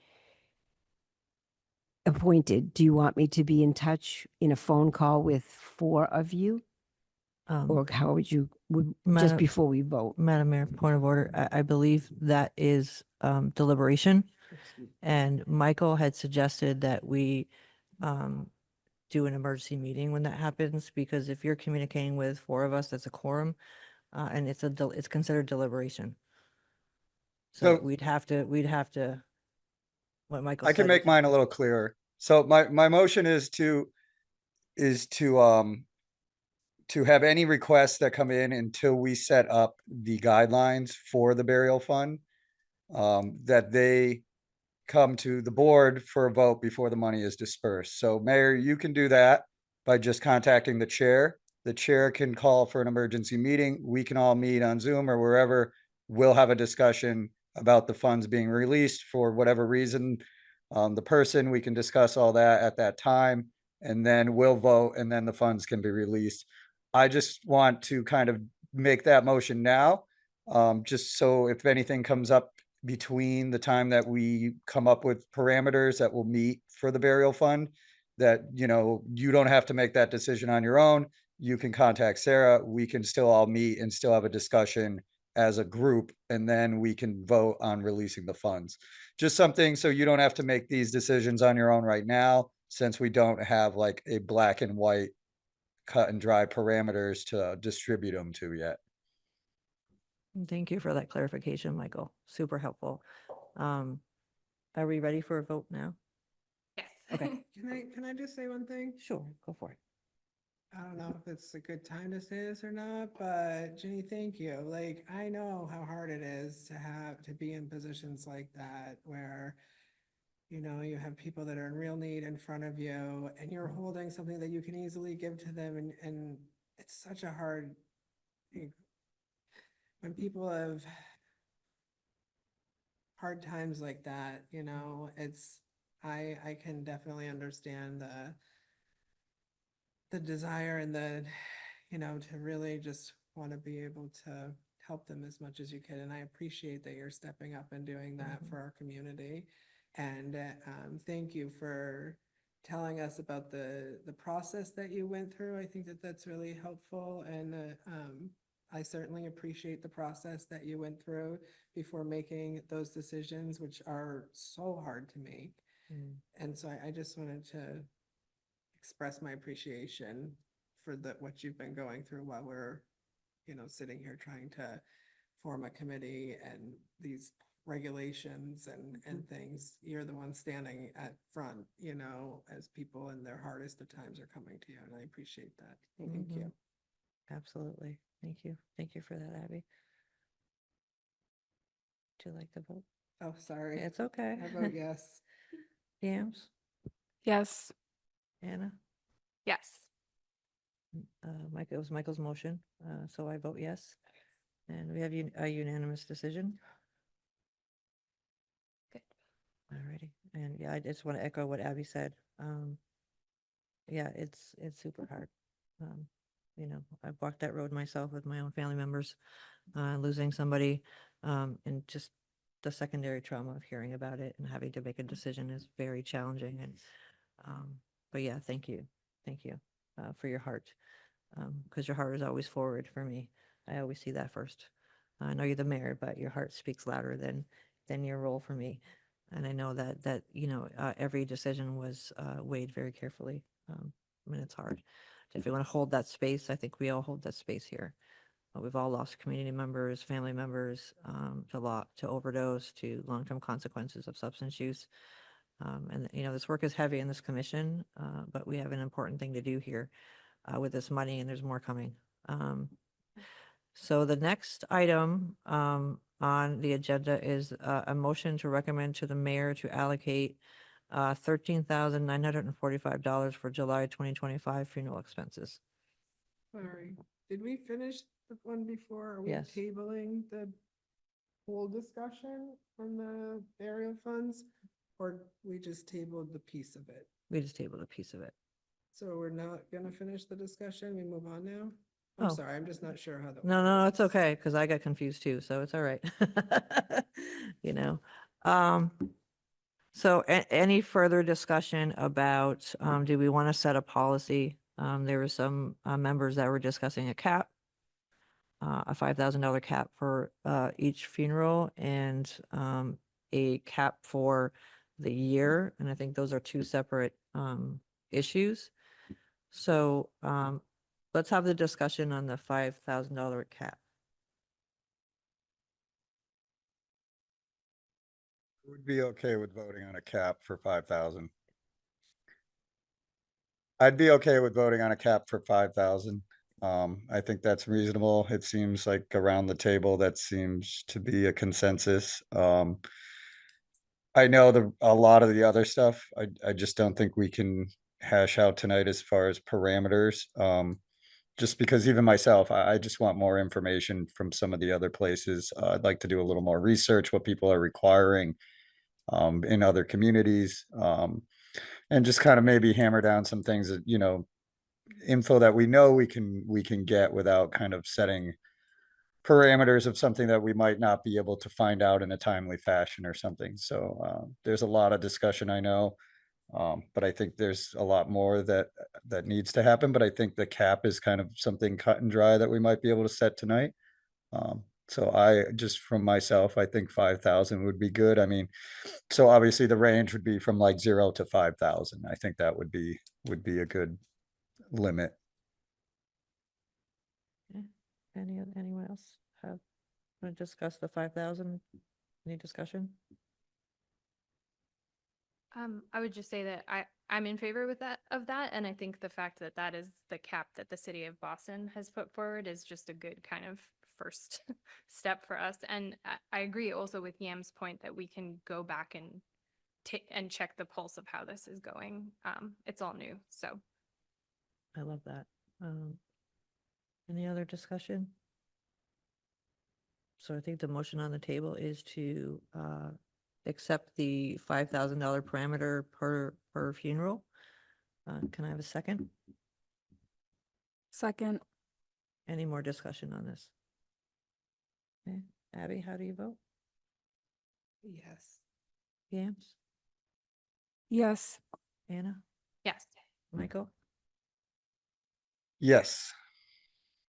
appointed. Do you want me to be in touch in a phone call with 4 of you? Or how would you, just Madam- before we vote? Madam Mayor, point of order. I believe that is deliberation. And Michael had suggested that we do an emergency meeting when that happens, because if you're communicating with 4 of us, that's a quorum, and it's considered deliberation. So So- we'd have to, what Michael I said. can make mine a little clearer. So my motion is to to have any requests that come in until we set up the guidelines for the burial fund, that they come to the board for a vote before the money is dispersed. So Mayor, you can do that by just contacting the chair. The chair can call for an emergency meeting. We can all meet on Zoom or wherever. We'll have a discussion about the funds being released for whatever reason. The person, we can discuss all that at that time, and then we'll vote, and then the funds can be released. I just want to kind of make that motion now, just so if anything comes up between the time that we come up with parameters that will meet for the burial fund, that, you don't have to make that decision on your own. You can contact Sarah. We can still all meet and still have a discussion as a group, and then we can vote on releasing the funds. Just something so you don't have to make these decisions on your own right now, since we don't have like a black and white cut and dry parameters to distribute them to yet. Thank you for that clarification, Michael. Super helpful. Are we ready for a vote now? Yes. Okay. Can I just say one thing? Sure, go for it. I don't know if it's a good time to say this or not, but Jenny, thank you. Like, I know how hard it is to be in positions like that where, you have people that are in real need in front of you and you're holding something that you can easily give to them. And it's such a hard, when people have hard times like that, I can definitely understand the desire and to really just want to be able to help them as much as you can. And I appreciate that you're stepping up and doing that for our community. And thank you for telling us about the process that you went through. I think that that's really helpful. And I certainly appreciate the process that you went through before making those decisions, which are so hard to make. And so I just wanted to express my appreciation for what you've been going through while we're, sitting here trying to form a committee and these regulations and things. You're the one standing at front, as people in their hardest of times are coming to you. And I appreciate that. Thank you. Absolutely. Thank you. Thank you for that, Abby. Would you like to vote? Oh, sorry. It's okay. I vote yes. Yams, Yes. Anna, Yes. Mike, it was Michael's motion, so I vote yes. And we have a unanimous decision. Good. Alrighty, and yeah, I just want to echo what Abby said. Yeah, it's super hard. I've walked that road myself with my own family members, losing somebody, and just the secondary trauma of hearing about it and having to make a decision is very challenging. And but yeah, thank you for your heart, because your heart is always forward for me. I always see that first. I know you're the mayor, but your heart speaks louder than your role for me. And I know that every decision was weighed very carefully. I mean, it's hard. if we want to hold that space, I think we all hold that space here. We've all lost community members, family members, to overdose, to long-term consequences of substance use. And, you know, this work is heavy in this commission, but we have an important thing to do here with this money, and there's more coming. So the next item on the agenda is a motion to recommend to the mayor to allocate $13,945 for July 2025 funeral expenses. Sorry, did we finish the one before? Are we Yes. tabling the whole discussion from the burial funds? Or we just tabled the piece of it? We just tabled a piece of it. So we're not gonna finish the discussion? We move on now? Oh. I'm sorry, I'm just not sure how that. No, it's works. okay, because I got confused too, so it's all right. You know, so any further discussion about, do we want to set a policy? There were some members that were discussing a cap, a $5,000 cap for each funeral, and a cap for the year. And I think those are two separate issues. So let's have the discussion on the $5,000 cap. Would be okay with voting on a cap for 5,000. I'd be okay with voting on a cap for 5,000. I think that's reasonable. It seems like around the table, that seems to be a consensus. I know a lot of the other stuff, I just don't think we can hash out tonight as far as parameters. Just because even myself, I just want more information from some of the other places. I'd like to do a little more research, what people are requiring in other communities. And just kind of maybe hammer down some things that, you know, info that we know we can get without kind of setting parameters of something that we might not be able to find out in a timely fashion or something. So there's a lot of discussion, I know, but I think there's a lot more that needs to happen. But I think the cap is kind of something cut and dry that we might be able to set tonight. So I just from myself, I think 5,000 would be good. I mean, so obviously the range would be from like 0 to 5,000. I think that would be a good limit. Anyone else have, want to discuss the 5,000? Any discussion? I would just say that I'm in favor with that and I think the fact that that is the cap that the city of Boston has put forward is just a good kind of first step for us. And I agree also with Yam's point that we can go back and check the pulse of how this is going. It's all new, so. I love that. Any other discussion? So I think the motion on the table is to accept the $5,000 parameter per funeral. Can I have a second? Second, Any more discussion on this? Okay. Abby, how do you vote? Yes. Yams? yes. Anna? Yes. Michael? Yes.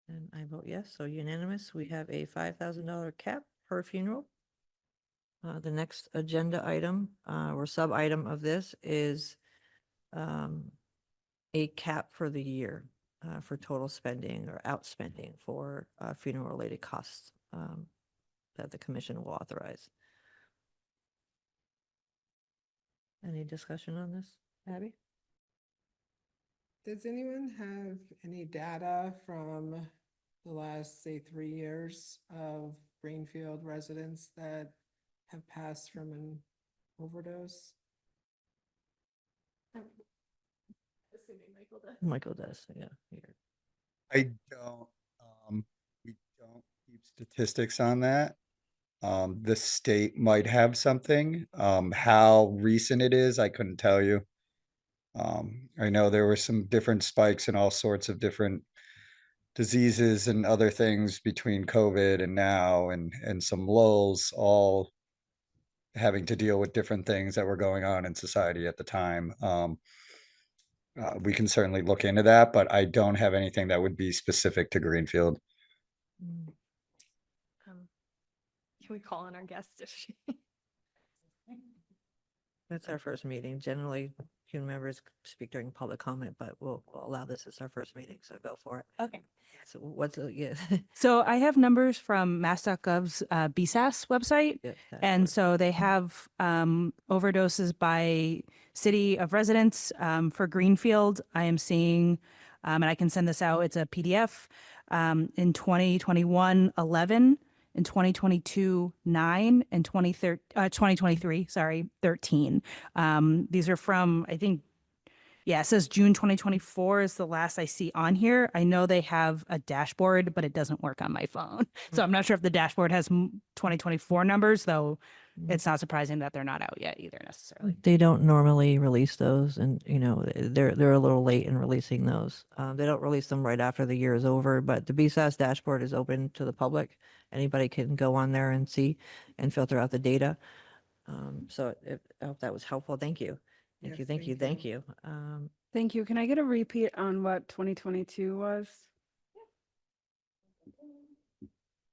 And I vote yes, so unanimous. We have a $5,000 cap per funeral. The next agenda item or sub item of this is a cap for the year for total spending or outspending for funeral related costs that the commission will authorize. Any discussion on this, Abby? Does anyone have any data from the last, say, 3 years of Greenfield residents that have passed from an overdose? Assuming Michael does. Michael does, yeah. Here. I don't, we don't keep statistics on that. The state might have something. How recent it is, I couldn't tell you. I know there were some different spikes in all sorts of different diseases and other things between COVID and now, and some lulls, all having to deal with different things that were going on in society at the time. We can certainly look into that, but I don't have anything that would be specific to Greenfield. Mm, Can we call on our guest if she? It's our first meeting. Generally, human members speak during public comment, but we'll allow this as our first meeting, so go for it. Okay. So what's, yeah. So I have numbers from mass.gov's BSAS website. Yeah, And dashboard. so they have overdoses by city of residents. For Greenfield, I am seeing, and I can send this out, it's a PDF. In 2021, 11, in 2022, 9, and 2023, sorry, 13. These are from, I think, yeah, it says June 2024 is the last I see on here. I know they have a dashboard, but it doesn't work on my phone. So I'm not sure if the dashboard has 2024 numbers, though it's not surprising that they're not out yet either necessarily. They don't normally release those, and you know they're a little late in releasing those. They don't release them right after the year is over, but the BSAS dashboard is open to the public. Anybody can go on there and see and filter out the data. So I hope that was helpful. Thank you. Thank you. Yes, Thank you. thank Thank you. Thank you. Can I get a repeat on what 2022 was?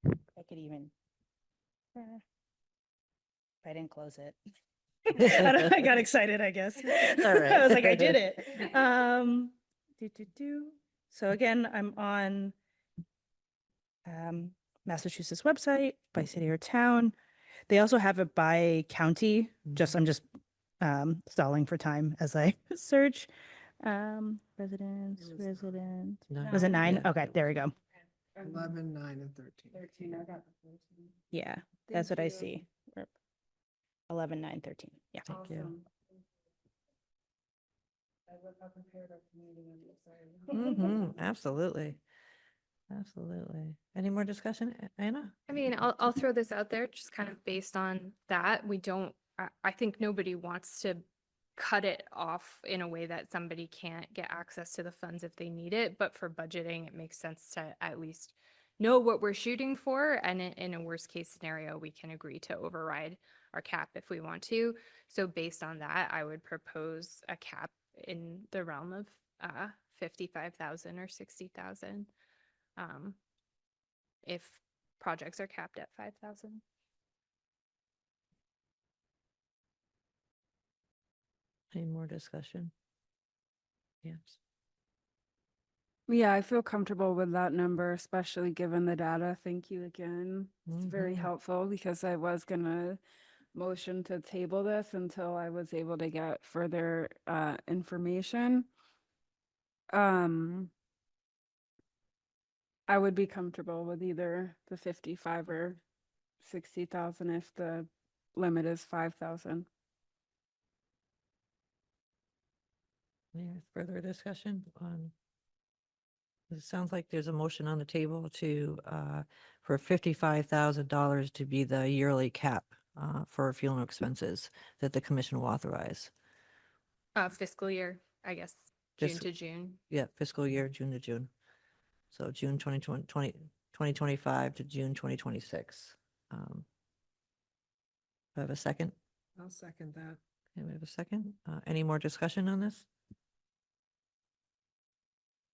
I could even, if I didn't close it. I got excited, I guess. All right. I was like, I did it. So again, I'm on Massachusetts website by city or town. They also have it by county. I'm just stalling for time as I search. Residents, It was resident. Nine. Was it 9? Yeah. Okay, there we go. 11, 9, and 13. 13, I got the 13. Yeah, that's what I you. see. 11, 9, 13. Yeah. Thank you. Awesome. I look how prepared our community is, sorry. Absolutely. Absolutely. Any more discussion, Anna? I mean, I'll throw this out there, just kind of based on that. We don't, I think nobody wants to cut it off in a way that somebody can't get access to the funds if they need it. But for budgeting, it makes sense to at least know what we're shooting for. And in a worst case scenario, we can agree to override our cap if we want to. So based on that, I would propose a cap in the realm of 55,000 or 60,000. If projects are capped at 5,000. Any more discussion? Yes. Yeah, I feel comfortable with that number, especially given the data. Thank you again. It's very Mhm. helpful because I was gonna motion to table this until I was able to get further information. I would be comfortable with either the 55 or 60,000 if the limit is 5,000. Any further discussion on? It sounds like there's a motion on the table to, for $55,000 to be the yearly cap, for funeral expenses that the commission will authorize. Fiscal year, I guess, June Just- to June. Yeah, fiscal year, June to June. So June 2025 to June 2026. Do I have a second? I'll second that. Okay, we have a second. Any more discussion on this?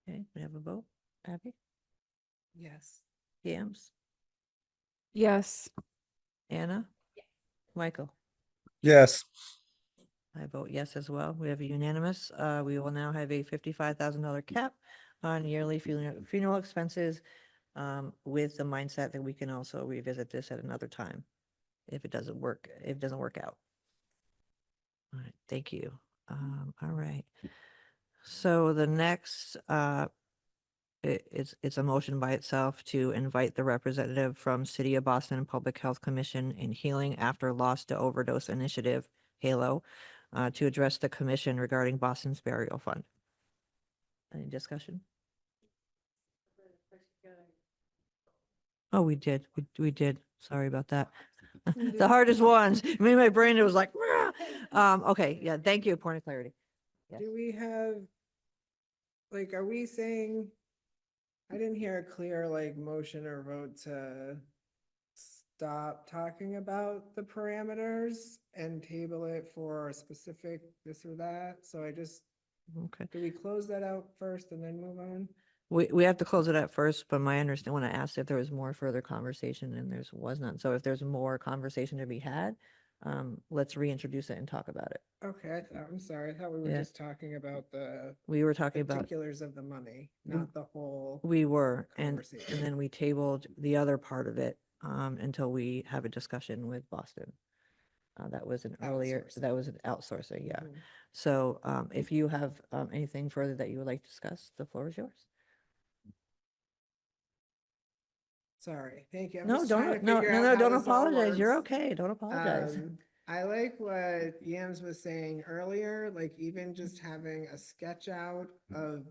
Okay, we have a vote. Abby? Yes. Yams? Yes. Anna? Michael? Yes. I vote yes as well. We have a unanimous. We will now have a $55,000 cap on yearly funeral expenses, with the mindset that we can also revisit this at another time if it doesn't work out. All right, thank you. All right. So the next, it's a motion by itself to invite the representative from City of Boston Public Health Commission in Healing After Loss to Overdose Initiative, HALO, to address the commission regarding Boston's burial fund. Any discussion? Oh, we did. We did. Sorry about that. The hardest ones. I mean, my brain, it was like, okay, yeah, thank you, point of clarity. Yes. Do we have, like, are we saying, I didn't hear a clear, like, motion or vote to stop talking about the parameters and table it for a specific this or that? So Okay. do we close that out first and then move on? We have to close it out first, but my understanding, when I asked if there was more further conversation, and was none. So if there's more conversation to be had, let's reintroduce it and talk about it. Okay, I'm sorry. I thought we were Yeah. just talking about the We were talking about, particulars of the money, not the whole. we were, and conversation. then we tabled the other part of it until we have a discussion with Boston. That was an earlier, Outsourcing. that was an outsourcing, yeah. Mhm. So if you have anything further that you would like to discuss, the floor is yours. Sorry, thank you. I'm No, just trying to don't, no, figure no, out no, how don't this all apologize. You're works. okay. Don't apologize. I like what Yams was saying earlier, like even just having a sketch out of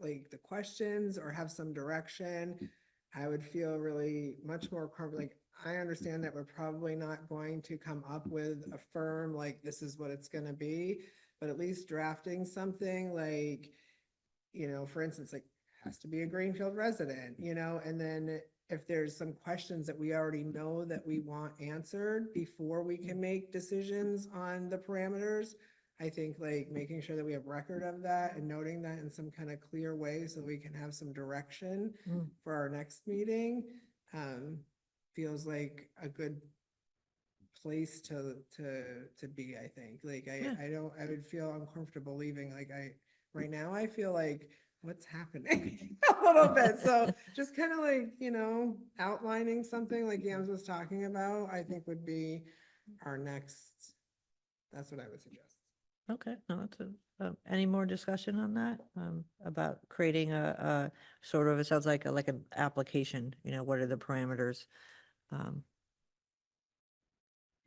like the questions or have some direction. I would feel really much more comfortable. Like, I understand that we're probably not going to come up with a firm, like, this is what it's gonna be, but at least drafting something like, for instance, like, has to be a Greenfield resident, and then if there's some questions that we already know that we want answered before we can make decisions on the parameters, I think like making sure that we have record of that and noting that in some kind of clear way so we can have some direction Mm. for our next meeting, feels like a good place to be, I think. Like, Yeah. I would feel uncomfortable leaving, like, right now, I feel like, what's happening a little bit. So just kind of like, outlining something like Yams was talking about, I think would be our next, that's what I would suggest. Okay, no, that's any more discussion on that? About creating a sort of, it sounds like an application, what are the parameters?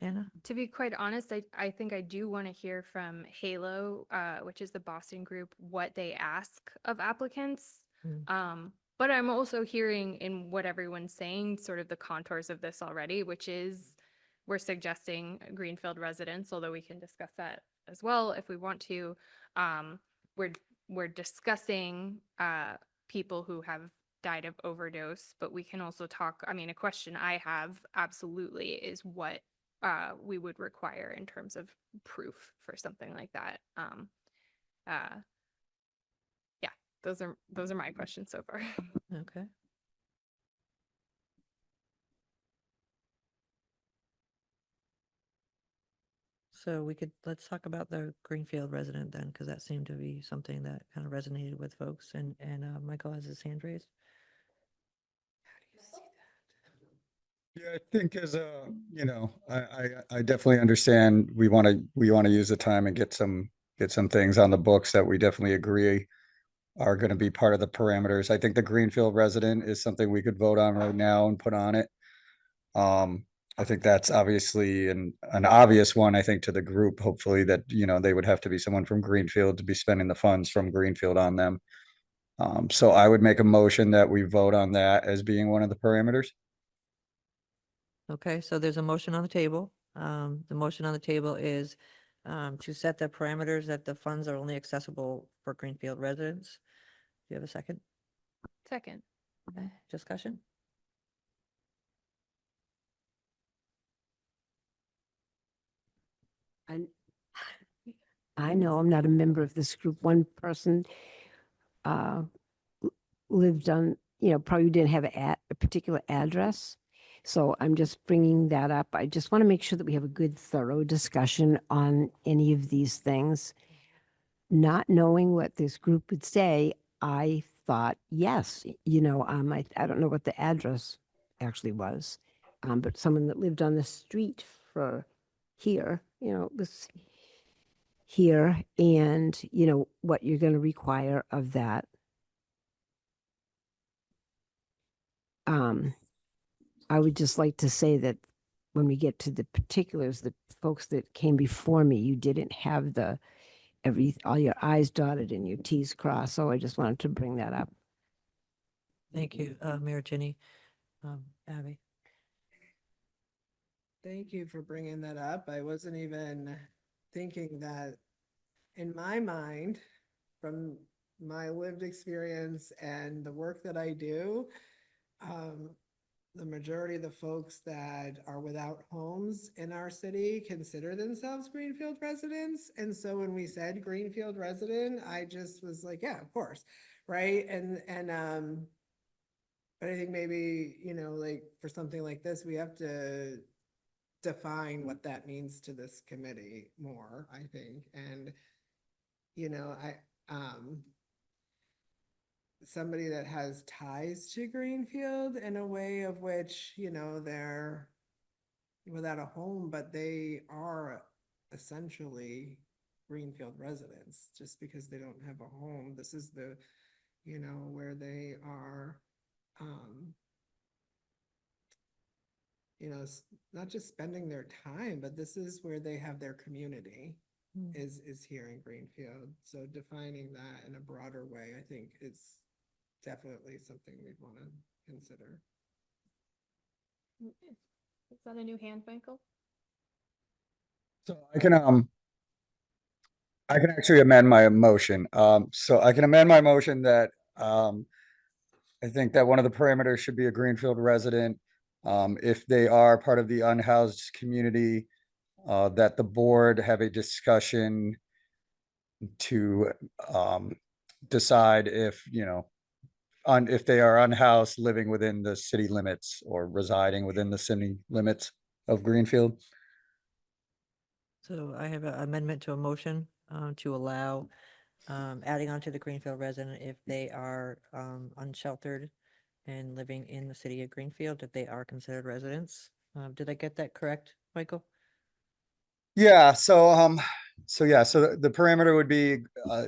Anna? To be quite honest, I think I do want to hear from Halo, which is the Boston group, what they ask of applicants. But I'm also hearing in what everyone's saying, sort of the contours of this already, which is we're suggesting Greenfield residents, although we can discuss that as well if we want to. We're discussing people who have died of overdose, but we can also talk, I mean, a question I have absolutely is what we would require in terms of proof for something like that. Yeah, those are my questions so far. Okay. So let's talk about the Greenfield resident then, because that seemed to be something that kind of resonated with folks, and Michael has his hand raised. Yeah, I think I definitely understand we want to use the time and get some things on the books that we definitely agree are going to be part of the parameters. I think the Greenfield resident is something we could vote on right now and put on it. I think that's obviously an obvious one, I think, to the group, hopefully, that, they would have to be someone from Greenfield to be spending the funds from Greenfield on them. So I would make a motion that we vote on that as being one of the parameters. Okay, so there's a motion on the table. The motion on the table is to set the parameters that the funds are only accessible for Greenfield residents. Do you have a second? Second. Okay, discussion? I know I'm not a member of this group. One person uh, lived on, probably didn't have a particular address. So I'm just bringing that up. I just want to make sure that we have a good, thorough discussion on any of these things. Not knowing what this group would say, I thought, yes, I don't know what the address actually was, but someone that lived on the street for here, was here, and what you're going to require of that. I would just like to say that when we get to the particulars, the folks that came before me, you didn't have all your I's dotted and your T's crossed. So I just wanted to bring that up. Thank you, Mayor Ginny. Abby? Thank you for bringing that up. I wasn't even thinking that, in my mind, from my lived experience and the work that I do, the majority of the folks that are without homes in our city consider themselves Greenfield residents. And so when we said Greenfield resident, I just was like, yeah, of course. Right. But I think maybe, like for something like this, we have to define what that means to this committee more, I think. And, you know, somebody that has ties to Greenfield in a way of which, you know, they're without a home, but they are essentially Greenfield residents just because they don't have a home. This is the, you know, where they are, you know, not just spending their time, but this is where they have their community is here in Greenfield. So defining that in a broader way, I think is definitely something we'd want to consider. Is that a new hand, Michael? So I can actually amend my motion. So I can amend my motion that, I think that one of the parameters should be a Greenfield resident. If they are part of the unhoused community, that the board have a discussion to, decide if, you know, if they are unhoused, living within the city limits or residing within the city limits of Greenfield. So I have an amendment to a motion to allow adding on to the Greenfield resident if they are unsheltered and living in the city of Greenfield, that they are considered residents. Did I get that correct, Michael? Yeah, so yeah, so the parameter would be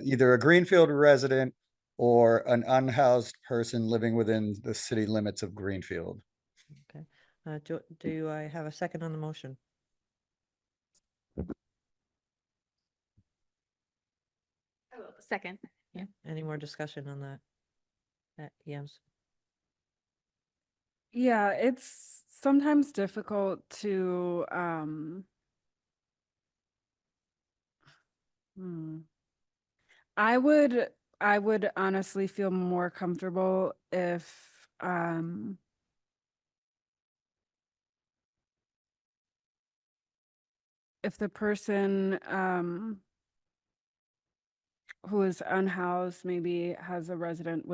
either a Greenfield resident or an unhoused person living within the city limits of Greenfield. Okay. Do I have a second on the motion? I will. Second. Yeah. Any more discussion on that? Yes. Yeah, it's sometimes difficult to I would honestly feel more comfortable if the person who is unhoused maybe has a residence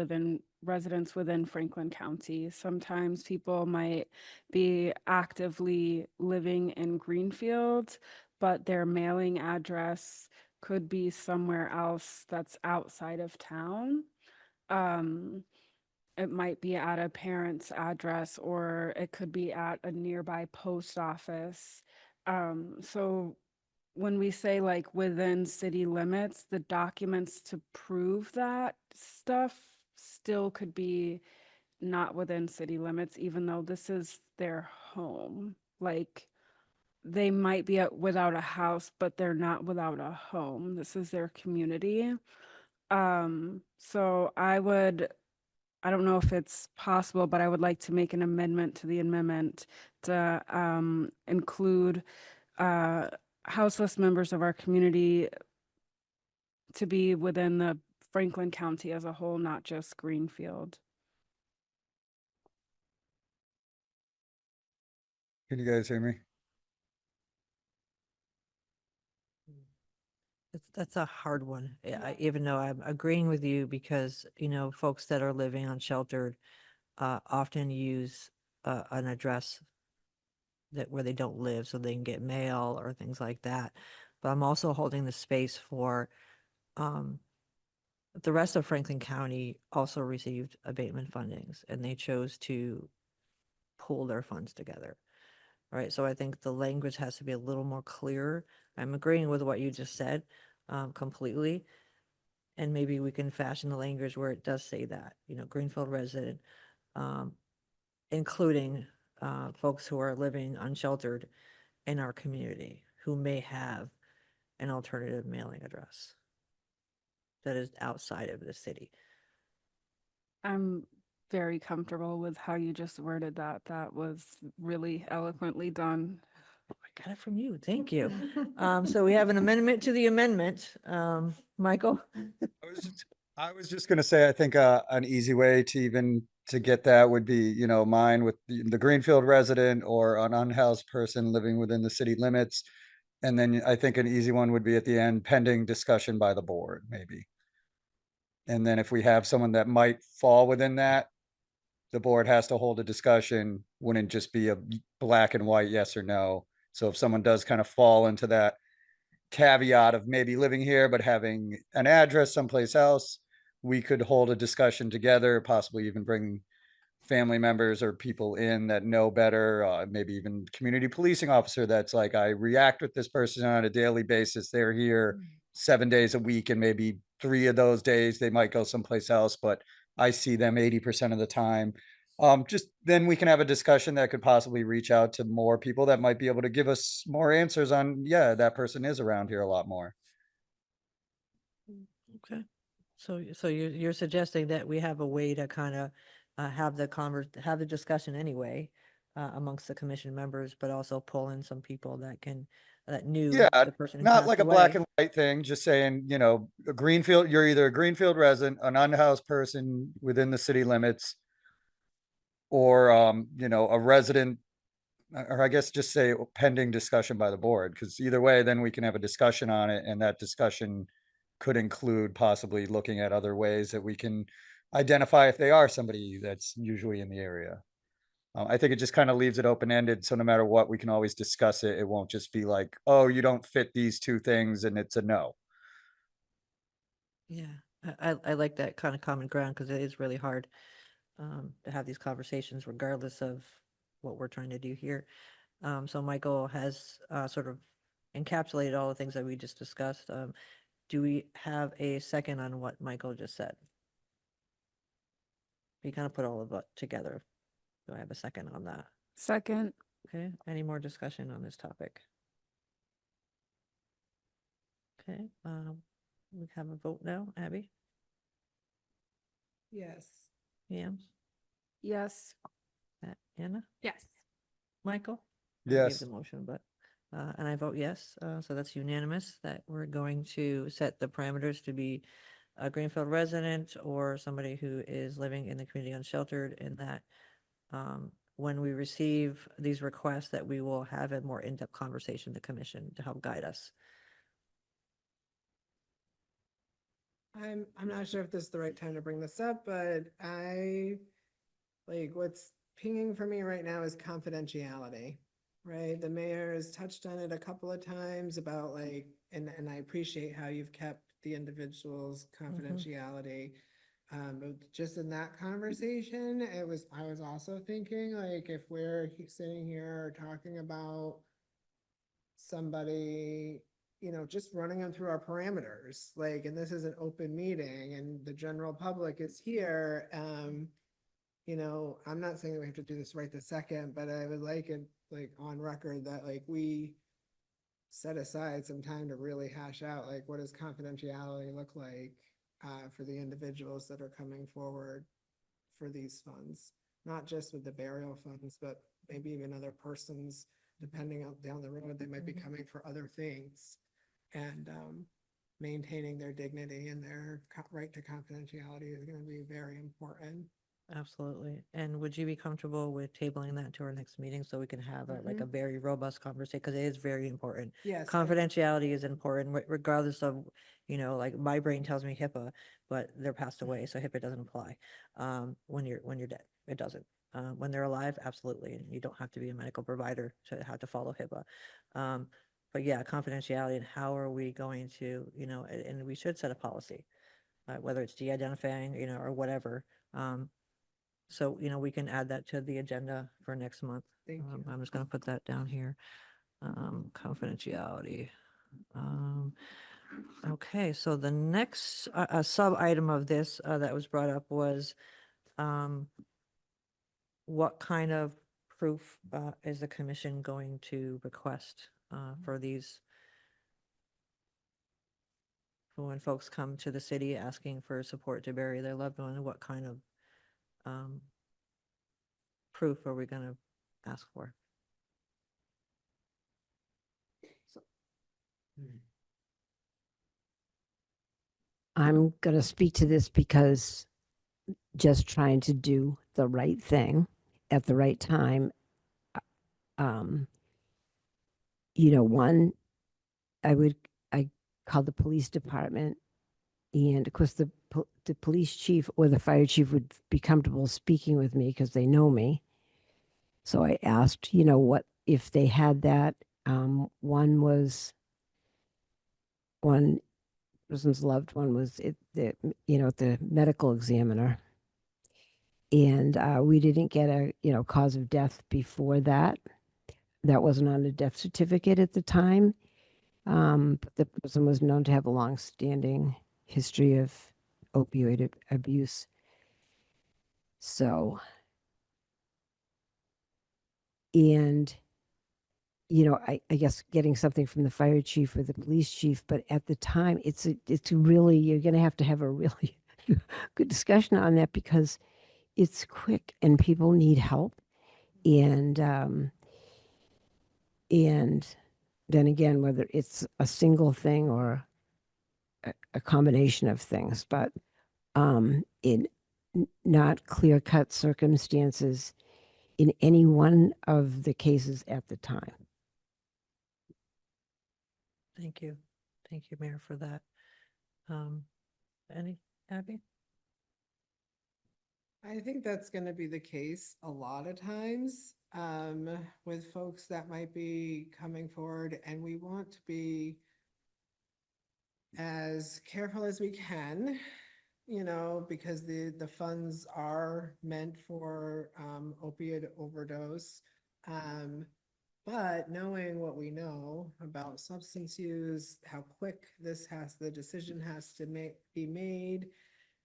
within Franklin County. Sometimes people might be actively living in Greenfield, but their mailing address could be somewhere else that's outside of town. It might be at a parent's address, or it could be at a nearby post office. So when we say like within city limits, the documents to prove that stuff still could be not within city limits, even though this is their home. Like they might be without a house, but they're not without a home. This is their community. So I don't know if it's possible, but I would like to make an amendment to the amendment to include houseless members of our community to be within the Franklin County as a whole, not just Greenfield. Can you guys hear me? That's a hard one, even though I'm agreeing with you because, you know, folks that are living unsheltered often use an address where they don't live so they can get mail or things like that. But I'm also holding the space for the rest of Franklin County also received abatement fundings and they chose to pool their funds together. Right, so I think the language has to be a little more clear. I'm agreeing with what you just said completely. And maybe we can fashion the language where it does say that, you know, Greenfield resident, including folks who are living unsheltered in our community who may have an alternative mailing address that is outside of the city. I'm very comfortable with how you just worded that. That was really eloquently done. I got it from you. Thank you. So we have an amendment to the amendment. Michael? I was just gonna say, I think an easy way to even to get that would be, you know, mine with the Greenfield resident or an unhoused person living within the city limits. And then I think an easy one would be at the end, pending discussion by the board, maybe. And then if we have someone that might fall within that, the board has to hold a discussion, wouldn't just be a black and white yes or no. So if someone does kind of fall into that caveat of maybe living here but having an address someplace else, we could hold a discussion together, possibly even bring family members or people in that know better, maybe even community policing officer that's like, I react with this person on a daily basis. They're here 7 days a week, and maybe 3 of those days they might go someplace else, but I see them 80% of the time. Just then we can have a discussion that could possibly reach out to more people that might be able to give us more answers on, yeah, that person is around here a lot more. Okay. So you're suggesting that we have a way to kind of have the discussion anyway amongst the commission members, but also pull in some people that knew Yeah, the person who not passed like a black away. and white thing, just saying, a Greenfield, you're either a Greenfield resident, an unhoused person within the city limits, or, a resident, or I guess just say pending discussion by the board, because either way, then we can have a discussion on it, and that discussion could include possibly looking at other ways that we can identify if they are somebody that's usually in the area. I think it just kind of leaves it open-ended, so no matter what, we can always discuss it. It won't just be like, oh, you don't fit these two things, and it's a no. Yeah, I like that kind of common ground because it is really hard to have these conversations regardless of what we're trying to do here. So Michael has sort of encapsulated all the things that we just discussed. Do we have a second on what Michael just said? We kind of put all of it together. Do I have a second on that? Second. Okay, any more discussion on this topic? Okay, we have a vote now, Abby, Yes. Yams, Yes. Anna, Yes. Michael? I gave Yes. the motion, but, and I vote yes, so that's unanimous that we're going to set the parameters to be a Greenfield resident or somebody who is living in the community unsheltered, and that when we receive these requests, that we will have a more in-depth conversation with the commission to help guide us. I'm not sure if this is the right time to bring this up, but what's pinging for me right now is confidentiality, right? The mayor has touched on it a couple of times about and I appreciate how you've kept the individual's confidentiality. But just in that conversation, I was also thinking, if we're sitting here talking about somebody, just running them through our parameters, and this is an open meeting and the general public is here. I'm not saying that we have to do this right this second, but I would like it on record that we set aside some time to really hash out what does confidentiality look like for the individuals that are coming forward for these funds, not just with the burial funds, but maybe even other persons, depending on down the road, they might be coming for other things, and maintaining their dignity and their right to confidentiality is going to be very important. Absolutely. And would you be comfortable with tabling that to our next meeting so we can have a very robust conversation? Because it is very important. Yes. Confidentiality is important regardless of, my brain tells me HIPAA, but they're passed away, so HIPAA doesn't apply. When you're dead, it doesn't. When they're alive, absolutely. And you don't have to be a medical provider to have to follow HIPAA. But yeah, confidentiality, and how are we going to, and we should set a policy, whether it's de-identifying, or whatever. So, we can add that to the agenda for next month. Thank you. I'm just going to put that down here. Confidentiality. Okay, so the next sub item of this that was brought up was what kind of proof is the commission going to request for these? When folks come to the city asking for support to bury their loved one, what kind of proof are we going to ask for? I'm going to speak to this because just trying to do the right thing at the right time. One, I called the police department, and of course the police chief or the fire chief would be comfortable speaking with me because they know me. So I asked, what if they had that One was one person's loved one was the medical examiner, and we didn't get a cause of death before that. That wasn't on the death certificate at the time. But the person was known to have a long-standing history of opioid abuse. So, and I guess getting something from the fire chief or the police chief, but at the time, it's really, you're going to have a really good discussion on that because it's quick and people need help. And then again, whether it's a single thing or a combination of things, but in not clear cut circumstances in any one of the cases at the time. Thank you. Thank you, Mayor, for that. Any, Abby? I think that's gonna be the case a lot of times, with folks that might be coming forward, and we want to be as careful as we can, because the funds are meant for opiate overdose. But knowing what we know about substance use, how quick the decision has to be made,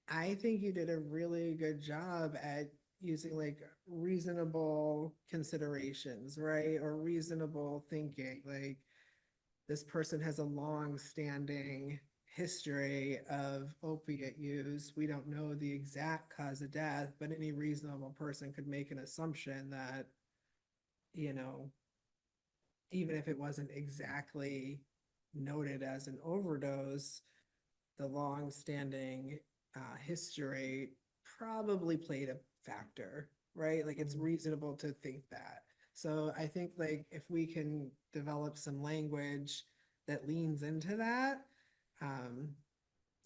I think you did a really good job at using like reasonable considerations, right? Or reasonable thinking. Like, this person has a long-standing history of opiate use. We don't know the exact cause of death, but any reasonable person could make an assumption that, even if it wasn't exactly noted as an overdose, the long-standing history probably played a factor, right? Like, it's reasonable to think that. So I think like if we can develop some language that leans into that,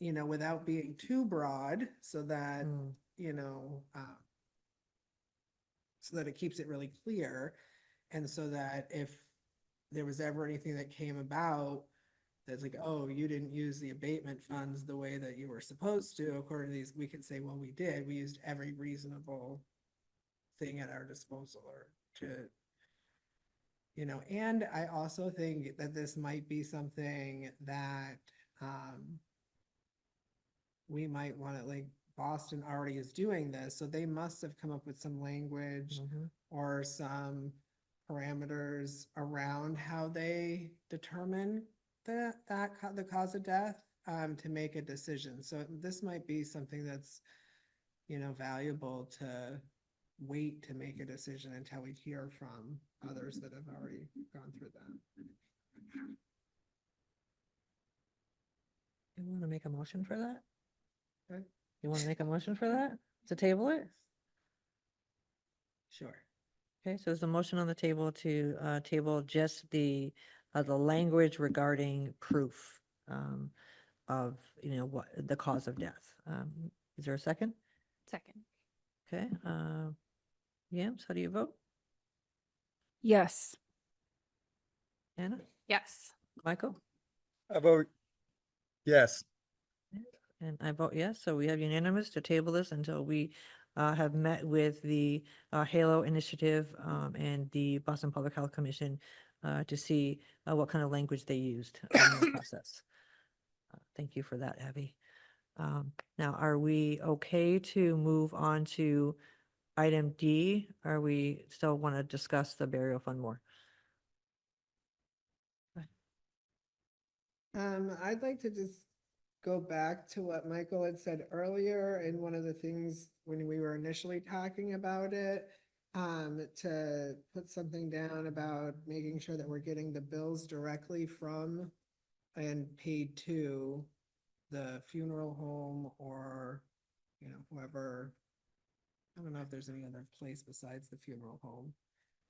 without being too broad, so that so that it keeps it really clear, and so that if there was ever anything that came about that's like, oh, you didn't use the abatement funds the way that you were supposed to, according to these, we can say, well, we did. We used every reasonable thing at our disposal, or to, and I also think that this might be something that we might want to, like, Boston already is doing this, so they must have come up with some language or some parameters around how they determine the cause of death, to make a decision. So this might be something that's, valuable to wait to make a decision until we hear from others that have already gone through that. You want to make a motion for that? Okay. You want to make a motion for that? To table it? Sure. Okay, so there's a motion on the table to table just the language regarding proof of, what the cause of death. Is there a second? Second. Okay, Yams, how do you vote? Yes. Anna? Yes. Michael? I vote yes. And I vote yes, so we have unanimous to table this until we have met with the HALO initiative and the Boston Public Health Commission to see what kind of language they used in the process. Thank you for that, Abby. Now, are we okay to move on to item D? Are we still want to discuss the burial fund more? I'd like to just go back to what Michael had said earlier, and one of the things when we were initially talking about it, to put something down about making sure that we're getting the bills directly from and paid to the funeral home, or, whoever. I don't know if there's any other place besides the funeral home,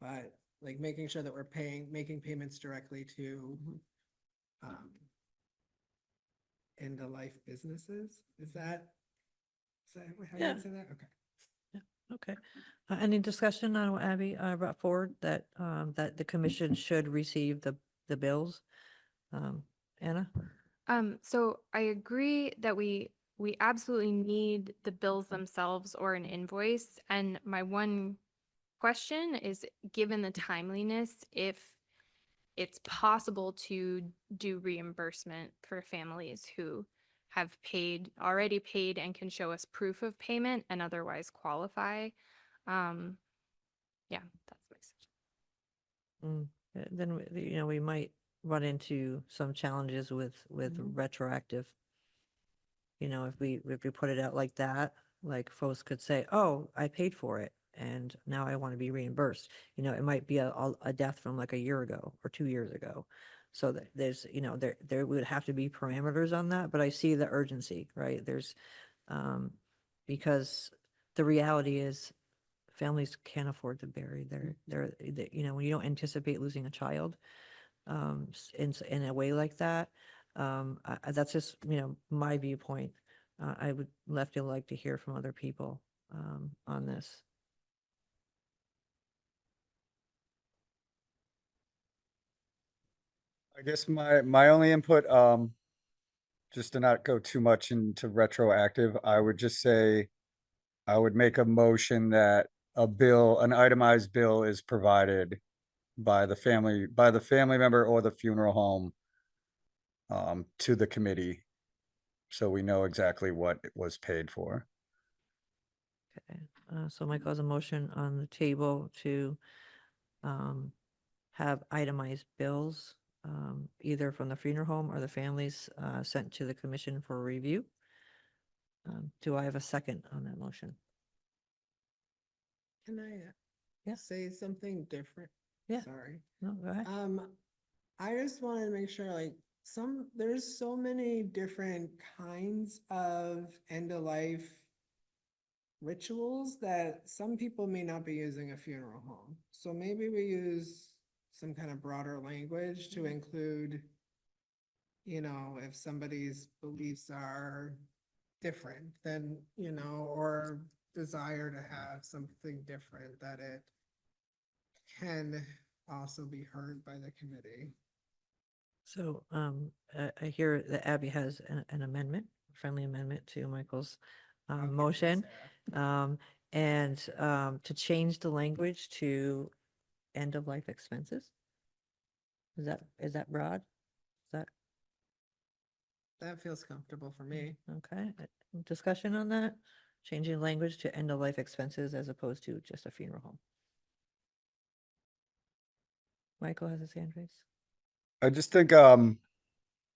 but like making sure that we're making payments directly to end of life businesses. Is that how Yeah. you say that? Okay. Okay. Any discussion on what Abby brought forward that, that the commission should receive the bills? Anna? So I agree that we absolutely need the bills themselves or an invoice. And my one question is, given the timeliness, if it's possible to do reimbursement for families who have already paid and can show us proof of payment and otherwise qualify. Um, yeah, that's my suggestion. Then, we might run into some challenges with retroactive. If we put it out like that, like folks could say, oh, I paid for it and now I want to be reimbursed. It might be a death from like a year ago or 2 years ago. So that there's, there would have to be parameters on that, but I see the urgency, right? Um, because the reality is families can't afford to bury when you don't anticipate losing a child, in a way like that. That's just, my viewpoint. I would like to hear from other people, on this. I guess my only input, just to not go too much into retroactive, I would just say I would make a motion that an itemized bill is provided by the family member or the funeral home, to the committee, so we know exactly what it was paid for. Okay. So Michael has a motion on the table to, have itemized bills, either from the funeral home or the families, sent to the commission for review. Do I have a second on that motion? Can I Yeah. say something different? Yeah. Sorry. No, go ahead. I just wanted to make sure, like, there's so many different kinds of end of life rituals that some people may not be using a funeral home. So maybe we use some kind of broader language to include, if somebody's beliefs are different than, or desire to have something different, that it can also be heard by the committee. So, I hear that Abby has an amendment, a friendly amendment to Michael's, I'll give it to motion. Sarah. And, to change the language to end of life expenses. Is that broad? Is that, That feels comfortable for me. okay? Discussion on that? Changing language to end of life expenses as opposed to just a funeral home. Michael has his hand raised. I just think, I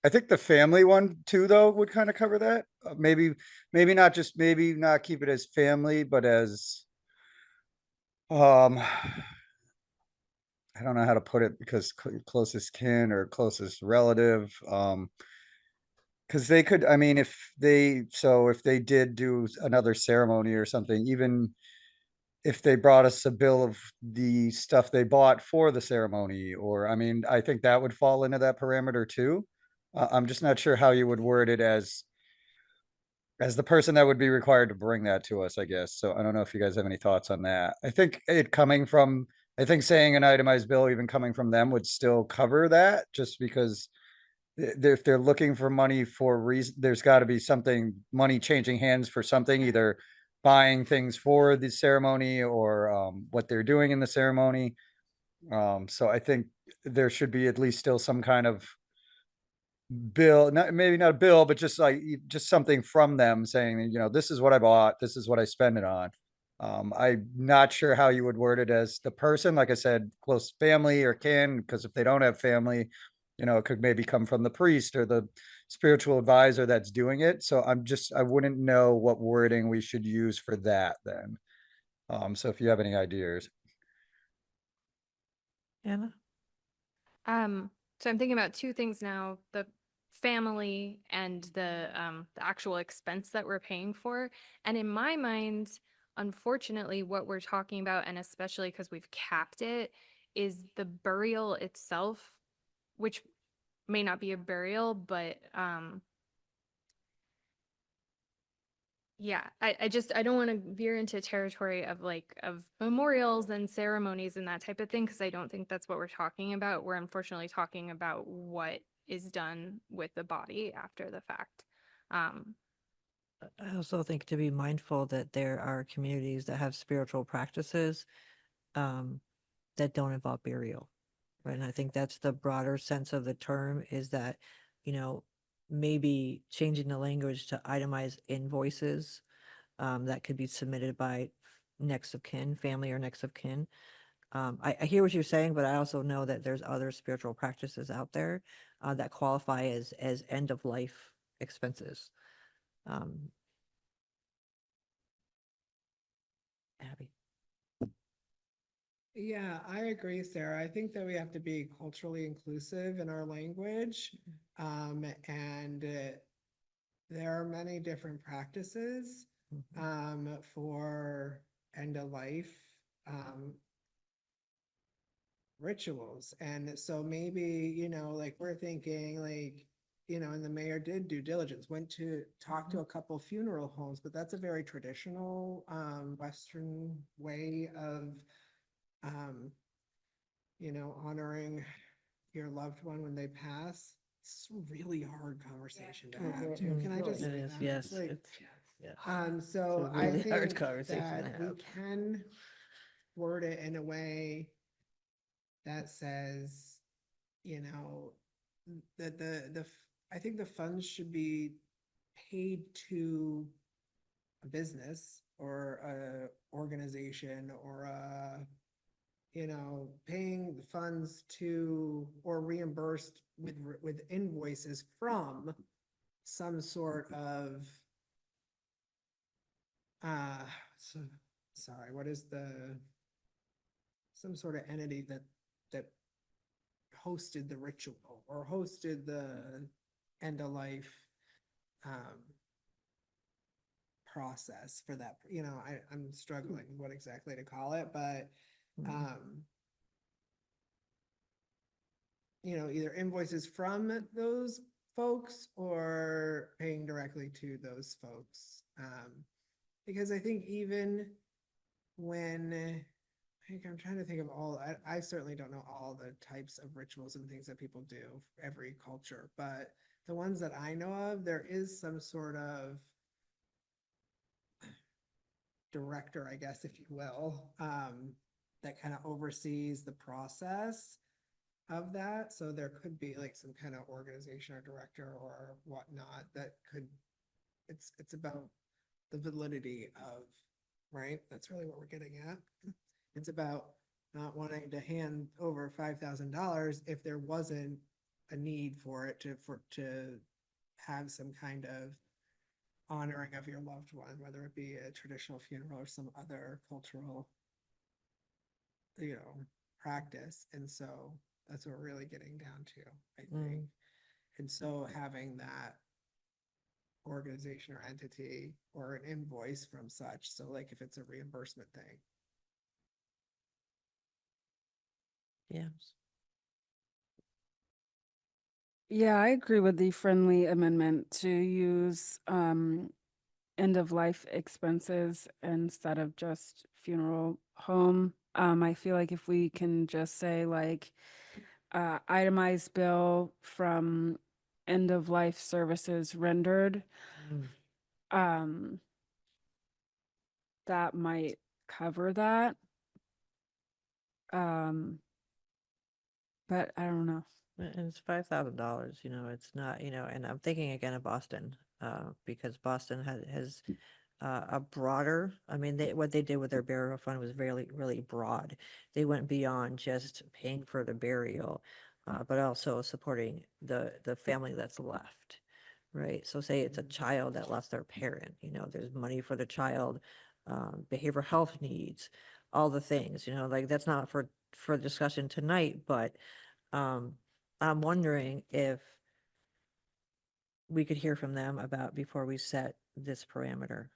think the family one too, though, would kind of cover that. Maybe not keep it as family, but as, I don't know how to put it, because closest kin or closest relative, because they could, I mean, if they did do another ceremony or something, even if they brought us a bill of the stuff they bought for the ceremony, or, I mean, I think that would fall into that parameter too. I'm just not sure how you would word it as the person that would be required to bring that to us, I guess. So I don't know if you guys have any thoughts on that. I think saying an itemized bill, even coming from them, would still cover that, just because if they're looking for money for a reason, there's got to be money changing hands for something, either buying things for the ceremony or, what they're doing in the ceremony. So I think there should be at least still some kind of bill, maybe not a bill, but just like, just something from them saying, this is what I bought, this is what I spend it on. I'm not sure how you would word it as the person, like I said, close family or kin, because if they don't have family, it could maybe come from the priest or the spiritual advisor that's doing it. So I wouldn't know what wording we should use for that then. So if you have any ideas. Anna? So I'm thinking about two things now, the family and the actual expense that we're paying for. And in my mind, unfortunately, what we're talking about, and especially because we've capped it, is the burial itself, which may not be a burial, but Yeah, I don't want to veer into territory of like of memorials and ceremonies and that type of thing, because I don't think that's what we're talking about. We're unfortunately talking about what is done with the body after the fact. Um, I also think to be mindful that there are communities that have spiritual practices um, that don't involve burial. Right. And I think that's the broader sense of the term, is that, you know, maybe changing the language to itemize invoices that could be submitted by next of kin, family or next of kin. I hear what you're saying, but I also know that there's other spiritual practices out there that qualify as end of life expenses. Um, Abby. Yeah, I agree, Sarah. I think that we have to be culturally inclusive in our language. And there are many different practices for end of life rituals. And so maybe, like we're thinking like, and the mayor did due diligence, went to talk to a couple funeral homes, but that's a very traditional Western way of um, honoring your loved one when they pass. It's a really hard conversation to have too. Can I just It say is, that? yes. It's like, It's so a I really hard think conversation to that we have. can word it in a way that says, that I think the funds should be paid to a business or a organization or paying the funds to or reimbursed with invoices from some sort of so sorry, what is the some sort of entity that hosted the ritual or hosted the end of life um process for that. I'm struggling what exactly to call it, but um either invoices from those folks or paying directly to those folks. Because I think even when I'm trying to think of I certainly don't know all the types of rituals and things that people do for every culture, but the ones that I know of, there is some sort of director, I guess, if you will, that kind of oversees the process of that. So there could be like some kind of organization or director or whatnot that could, it's about the validity of, right? That's really what we're getting at. It's about not wanting to hand over $5,000 if there wasn't a need for it to have some kind of honoring of your loved one, whether it be a traditional funeral or some other cultural, practice. And so that's what we're really getting down to, I think. And so having that organization or entity or an invoice from such, so like if it's a reimbursement thing. Yes. Yeah, I agree with the friendly amendment to use end of life expenses instead of just funeral home. I feel like if we can just say like itemized bill from end of life services rendered, um, that might cover that. Um, but I don't know. And it's $5,000, it's not, and I'm thinking again of Boston, because Boston has a broader, I mean, what they did with their burial fund was really, really broad. They went beyond just paying for the burial, but also supporting the family that's left, right? So say it's a child that lost their parent, there's money for the child, behavioral health needs, all the things, like that's not for discussion tonight, but I'm wondering if we could hear from them about before we set this parameter,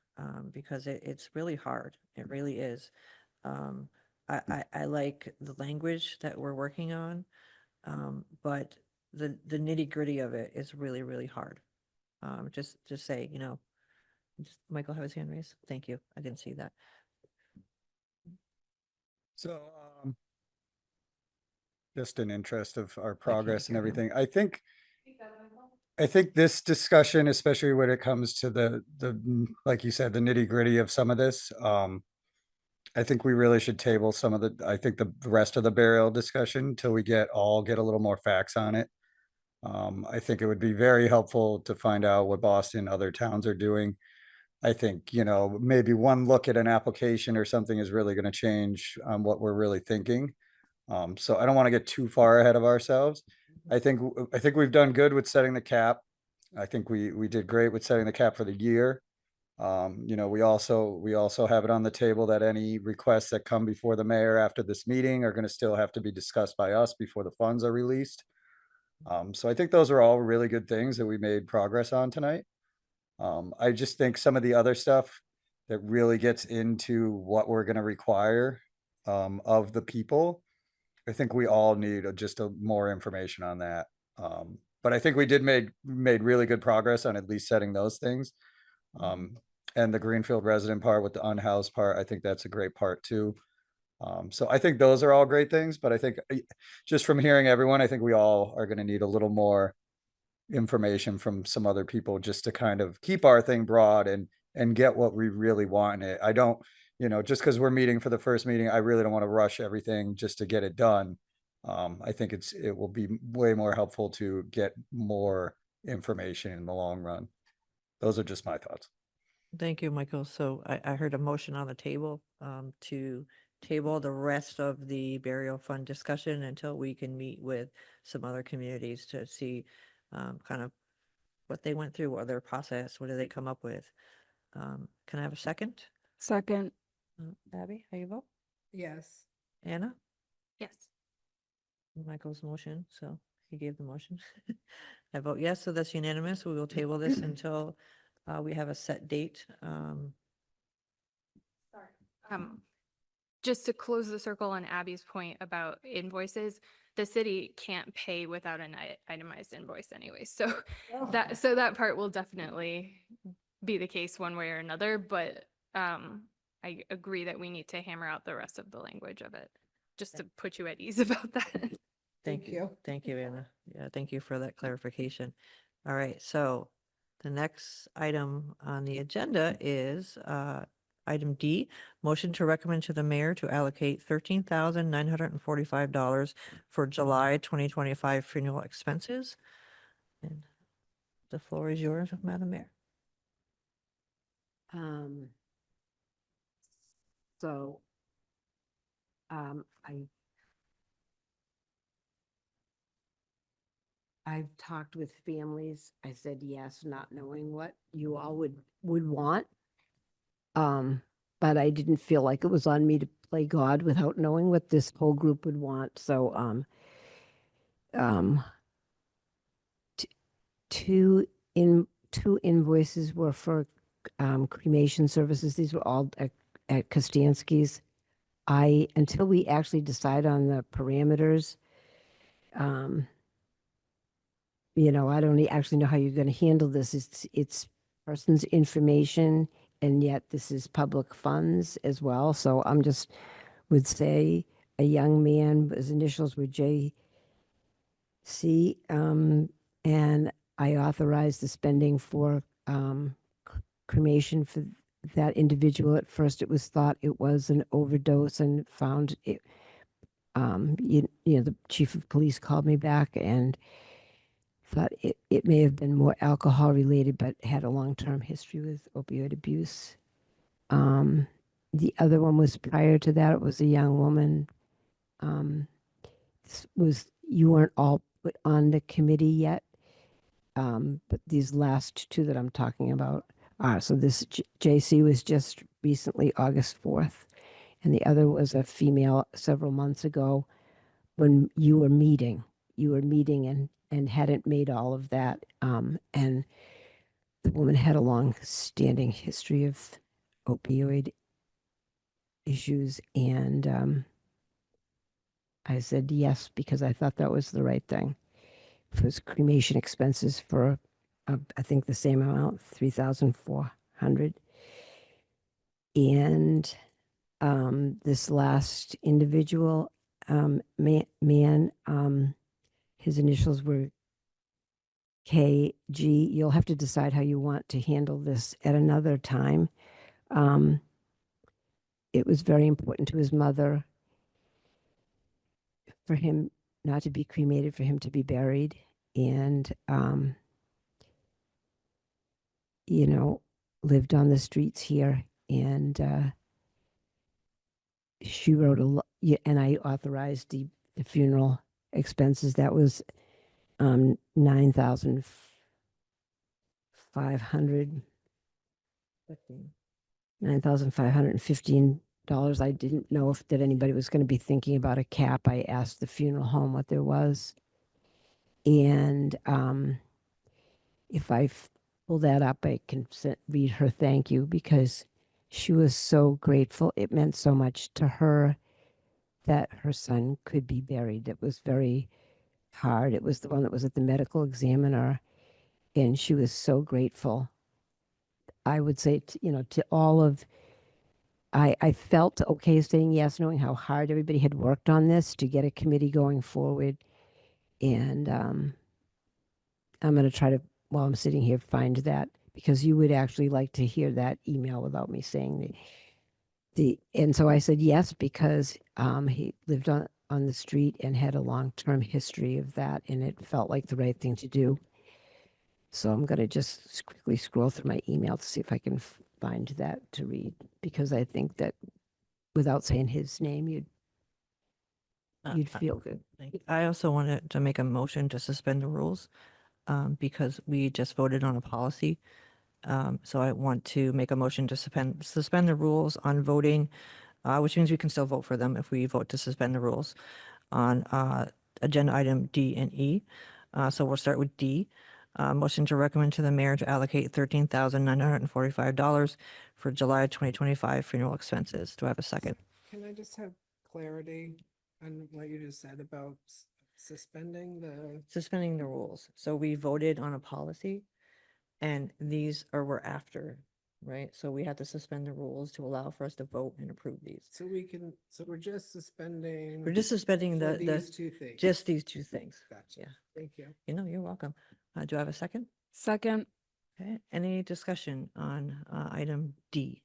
because it's really hard. It really is. Um, I like the language that we're working on, but the nitty gritty of it is really, really hard. Just say, Michael have his hand raised? Thank you. I didn't see that. So, just in interest of our I can't progress and hear him. everything, I think this discussion, especially when it comes to like you said, the nitty gritty of some of this, I think we really should table some of I think the rest of the burial discussion till we get a little more facts on it. I think it would be very helpful to find out what Boston and other towns are doing. I think, maybe one look at an application or something is really going to change what we're really thinking. So I don't want to get too far ahead of ourselves. I think we've done good with setting the cap. I think we did great with setting the cap for the year. We also have it on the table that any requests that come before the mayor after this meeting are going to still have to be discussed by us before the funds are released. So I think those are all really good things that we made progress on tonight. I just think some of the other stuff that really gets into what we're gonna require of the people, I think we all need just more information on that. But I think we did made really good progress on at least setting those things. Um, and the Greenfield resident part with the unhoused part, I think that's a great part too. So I think those are all great things, but I think just from hearing everyone, I think we all are gonna need a little more information from some other people just to kind of keep our thing broad and get what we really want in it. I don't, just because we're meeting for the first meeting, I really don't want to rush everything just to get it done. I think it will be way more helpful to get more information in the long run. Those are just my thoughts. Thank you, Michael. So I heard a motion on the table to table the rest of the burial fund discussion until we can meet with some other communities to see kind of what they went through, what their process, what did they come up with. Can I have a second? Second. Abby, how you vote? Yes. Anna? Yes. Michael's motion, so he gave the motion. I vote yes, so that's unanimous. We will table this until we have a set date. Just to close the circle on Abby's point about invoices, the city can't pay without an itemized invoice anyway. So that part will definitely be the case one way or another, but I agree that we need to hammer out the rest of the language of it, just to put you at ease about that. Thank you. Thank you, Anna. Yeah, thank you for that clarification. All right, so the next item on the agenda is item D, motion to recommend to the mayor to allocate $13,945 for July 2025 funeral expenses. And the floor is yours, Madam Mayor. So, I've talked with families. I said yes, not knowing what you all would want. But I didn't feel like it was on me to play God without knowing what this whole group would want. So, two invoices were for cremation services. These were all at Kostansky's. Until we actually decide on the parameters, I don't actually know how you're going to handle this. It's person's information, and yet this is public funds as well. So would say a young man, his initials were JC, and I authorized the spending for cremation for that individual. At first, it was thought it was an overdose, and found it. The chief of police called me back and thought it may have been more alcohol related, but had a long-term history with opioid abuse. The other one was prior to that. It was a young woman. You weren't all put on the committee yet, but these last two that I'm talking about are. So this JC was just recently August 4th, and the other was a female several months ago when you were meeting. You were meeting and hadn't made all of that. And the woman had a long-standing history of opioid issues, and I said yes because I thought that was the right thing. It was cremation expenses for I think the same amount, 3,004. $2,500. And this last individual man, his initials were KG. You'll have to decide how you want to handle this at another time. It was very important to his mother for him not to be cremated, for him to be buried. And, lived on the streets here. And she wrote and I authorized the funeral expenses. That was 9,500 $9,515. I didn't know if that anybody was going to be thinking about a cap. I asked the funeral home what there was. And if I pull that up, I can read her thank you, because she was so grateful. It meant so much to her that her son could be buried. It was very hard. It was the one that was at the medical examiner, and she was so grateful. I would say, to all of, I felt okay saying yes, knowing how hard everybody had worked on this to get a committee going forward. And I'm going to try to, while I'm sitting here, find that, because you would actually like to hear that email without me saying and so I said yes, because he lived on the street and had a long-term history of that, and it felt like the right thing to do. So I'm going to just quickly scroll through my email to see if I can find that to read, because I think that without saying his name, you'd feel good. I also wanted to make a motion to suspend the rules because we just voted on a policy. So I want to make a motion to suspend the rules on voting, which means we can still vote for them if we vote to suspend the rules on agenda item D and E. So we'll start with D. Motion to recommend to the mayor to allocate $13,945 for July 2025 funeral expenses. Do I have a second? Can I just have clarity on what you just said about suspending the? Suspending the rules. So we voted on a policy, and these were after, right? So we had to suspend the rules to allow for us to vote and approve these. So we're just suspending. We're just suspending for the these two things. just these two things. Gotcha. Yeah. Thank you. You're welcome. Do I have a second? Second. Okay. Any discussion on item D?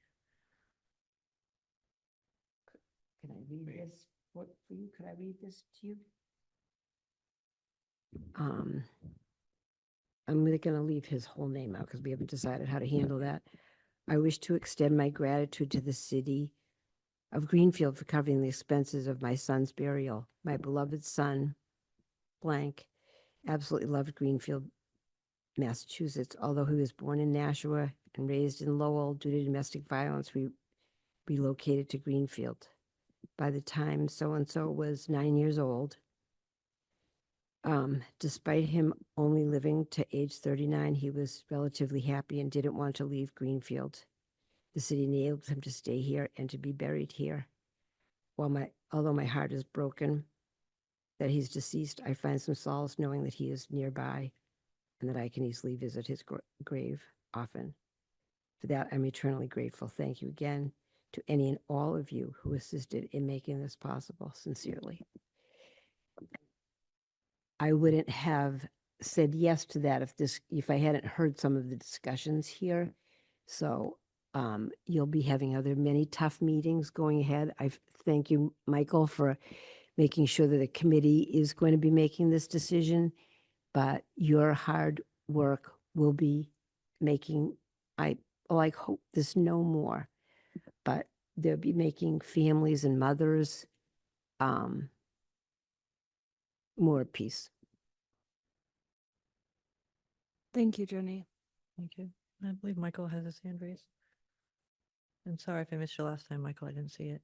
Can I read this for you? Could I read this to you? I'm going to leave his whole name out because we haven't decided how to handle that. I wish to extend my gratitude to the city of Greenfield for covering the expenses of my son's burial. My beloved son, blank, absolutely loved Greenfield, Massachusetts. Although he was born in Nashua and raised in Lowell, due to domestic violence, we relocated to Greenfield. By the time so-and-so was 9 years old, despite him only living to age 39, he was relatively happy and didn't want to leave Greenfield. The city enabled him to stay here and to be buried here. Although my heart is broken that he's deceased, I find some solace knowing that he is nearby and that I can easily visit his grave often. For that, I'm eternally grateful. Thank you again to any and all of you who assisted in making this possible. Sincerely. I wouldn't have said yes to that if I hadn't heard some of the discussions here. So you'll be having many tough meetings going ahead. I thank you, Michael, for making sure that the committee is going to be making this decision, but your hard work will be making, I hope this no more, but they'll be making families and mothers more at peace. Thank you, Jenny. Thank you. I believe Michael has his hand raised. I'm sorry if I missed you last time, Michael. I didn't see it.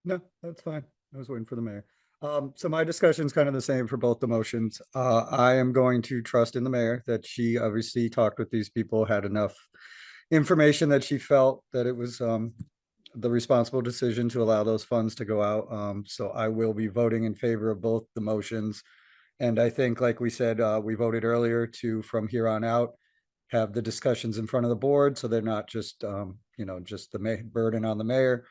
No, that's fine. I was waiting for the mayor. So my discussion is kind of the same for both the motions. I am going to trust in the mayor that she obviously talked with these people, had enough information that she felt that it was the responsible decision to allow those funds to go out. So I will be voting in favor of both the motions. And I think, like we said, we voted earlier to, from here on out, have the discussions in front of the board, so they're not just, just the burden on the mayor.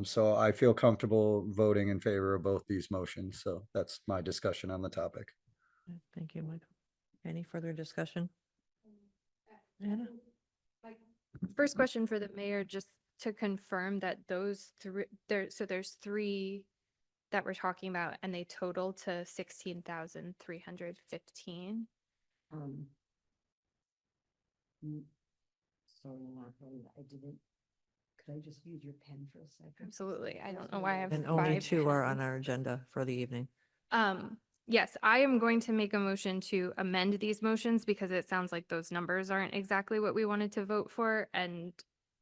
So I feel comfortable voting in favor of both these motions. So that's my discussion on the topic. Thank you, Michael. Any further discussion? Anna? First question for the mayor, just to confirm that those three, there's three that we're talking about and they total to 16,315. Um, Sorry, I didn't. Could I just use your pen for a second? Absolutely. I don't know why I have And only 5 two are on pens. our agenda for the evening. Yes, I am going to make a motion to amend these motions because it sounds like those numbers aren't exactly what we wanted to vote for, and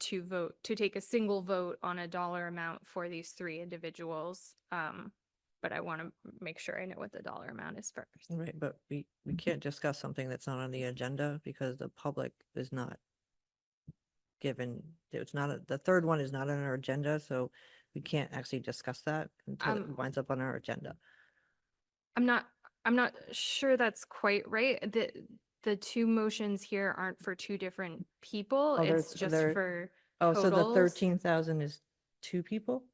to take a single vote on a dollar amount for these 3 individuals. But I want to make sure I know what the dollar amount is first. Right, but we can't discuss something that's not on the agenda because the public is not given, it's not, the third one is not on our agenda, so we can't actually discuss that until it winds up on our agenda. I'm not sure that's quite right. The 2 motions here aren't for 2 different people. Oh, It's just they're- for Oh, so the totals. 13,000 is 2 people?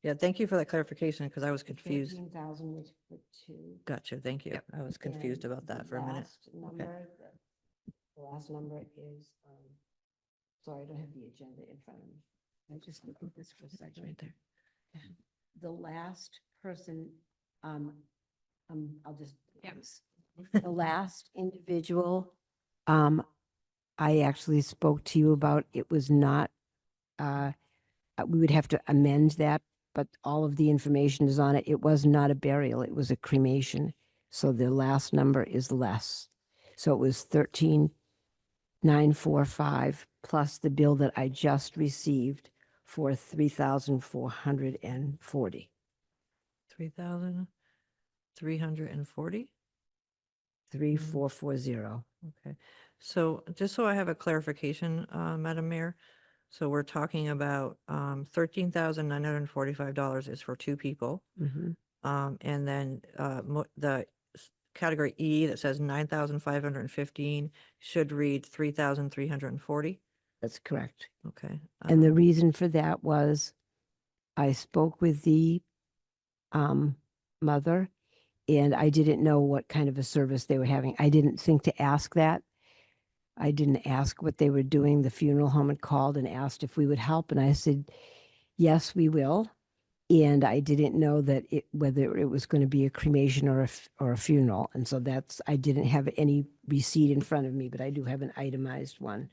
Yeah, thank you for that clarification because I was confused. 13,000 was for 2. Gotcha, thank you. Yep. I was confused And about that the for a minute. last number, the last number is, sorry, I don't have the agenda in front of me. I just look at this for a second. Right there. The last person, I'll just. Yes. The last individual, I actually spoke to you about, it was not, we would have to amend that, but all of the information is on it. It was not a burial, it was a cremation. So the last number is less. So it was 13,945 plus the bill that I just received for 3,440. 3,340? 3,440. Okay, so just so I have a clarification, Madam Mayor, so we're talking about $13,945 is for 2 people. Mhm. And then the category E that says 9,515 should read 3,340. That's correct. Okay. And the reason for that was I spoke with the mother and I didn't know what kind of a service they were having. I didn't think to ask that. I didn't ask what they were doing. The funeral home had called and asked if we would help. And I said, yes, we will. And I didn't know that whether it was going to be a cremation or a funeral. And so I didn't have any receipt in front of me, but I do have an itemized one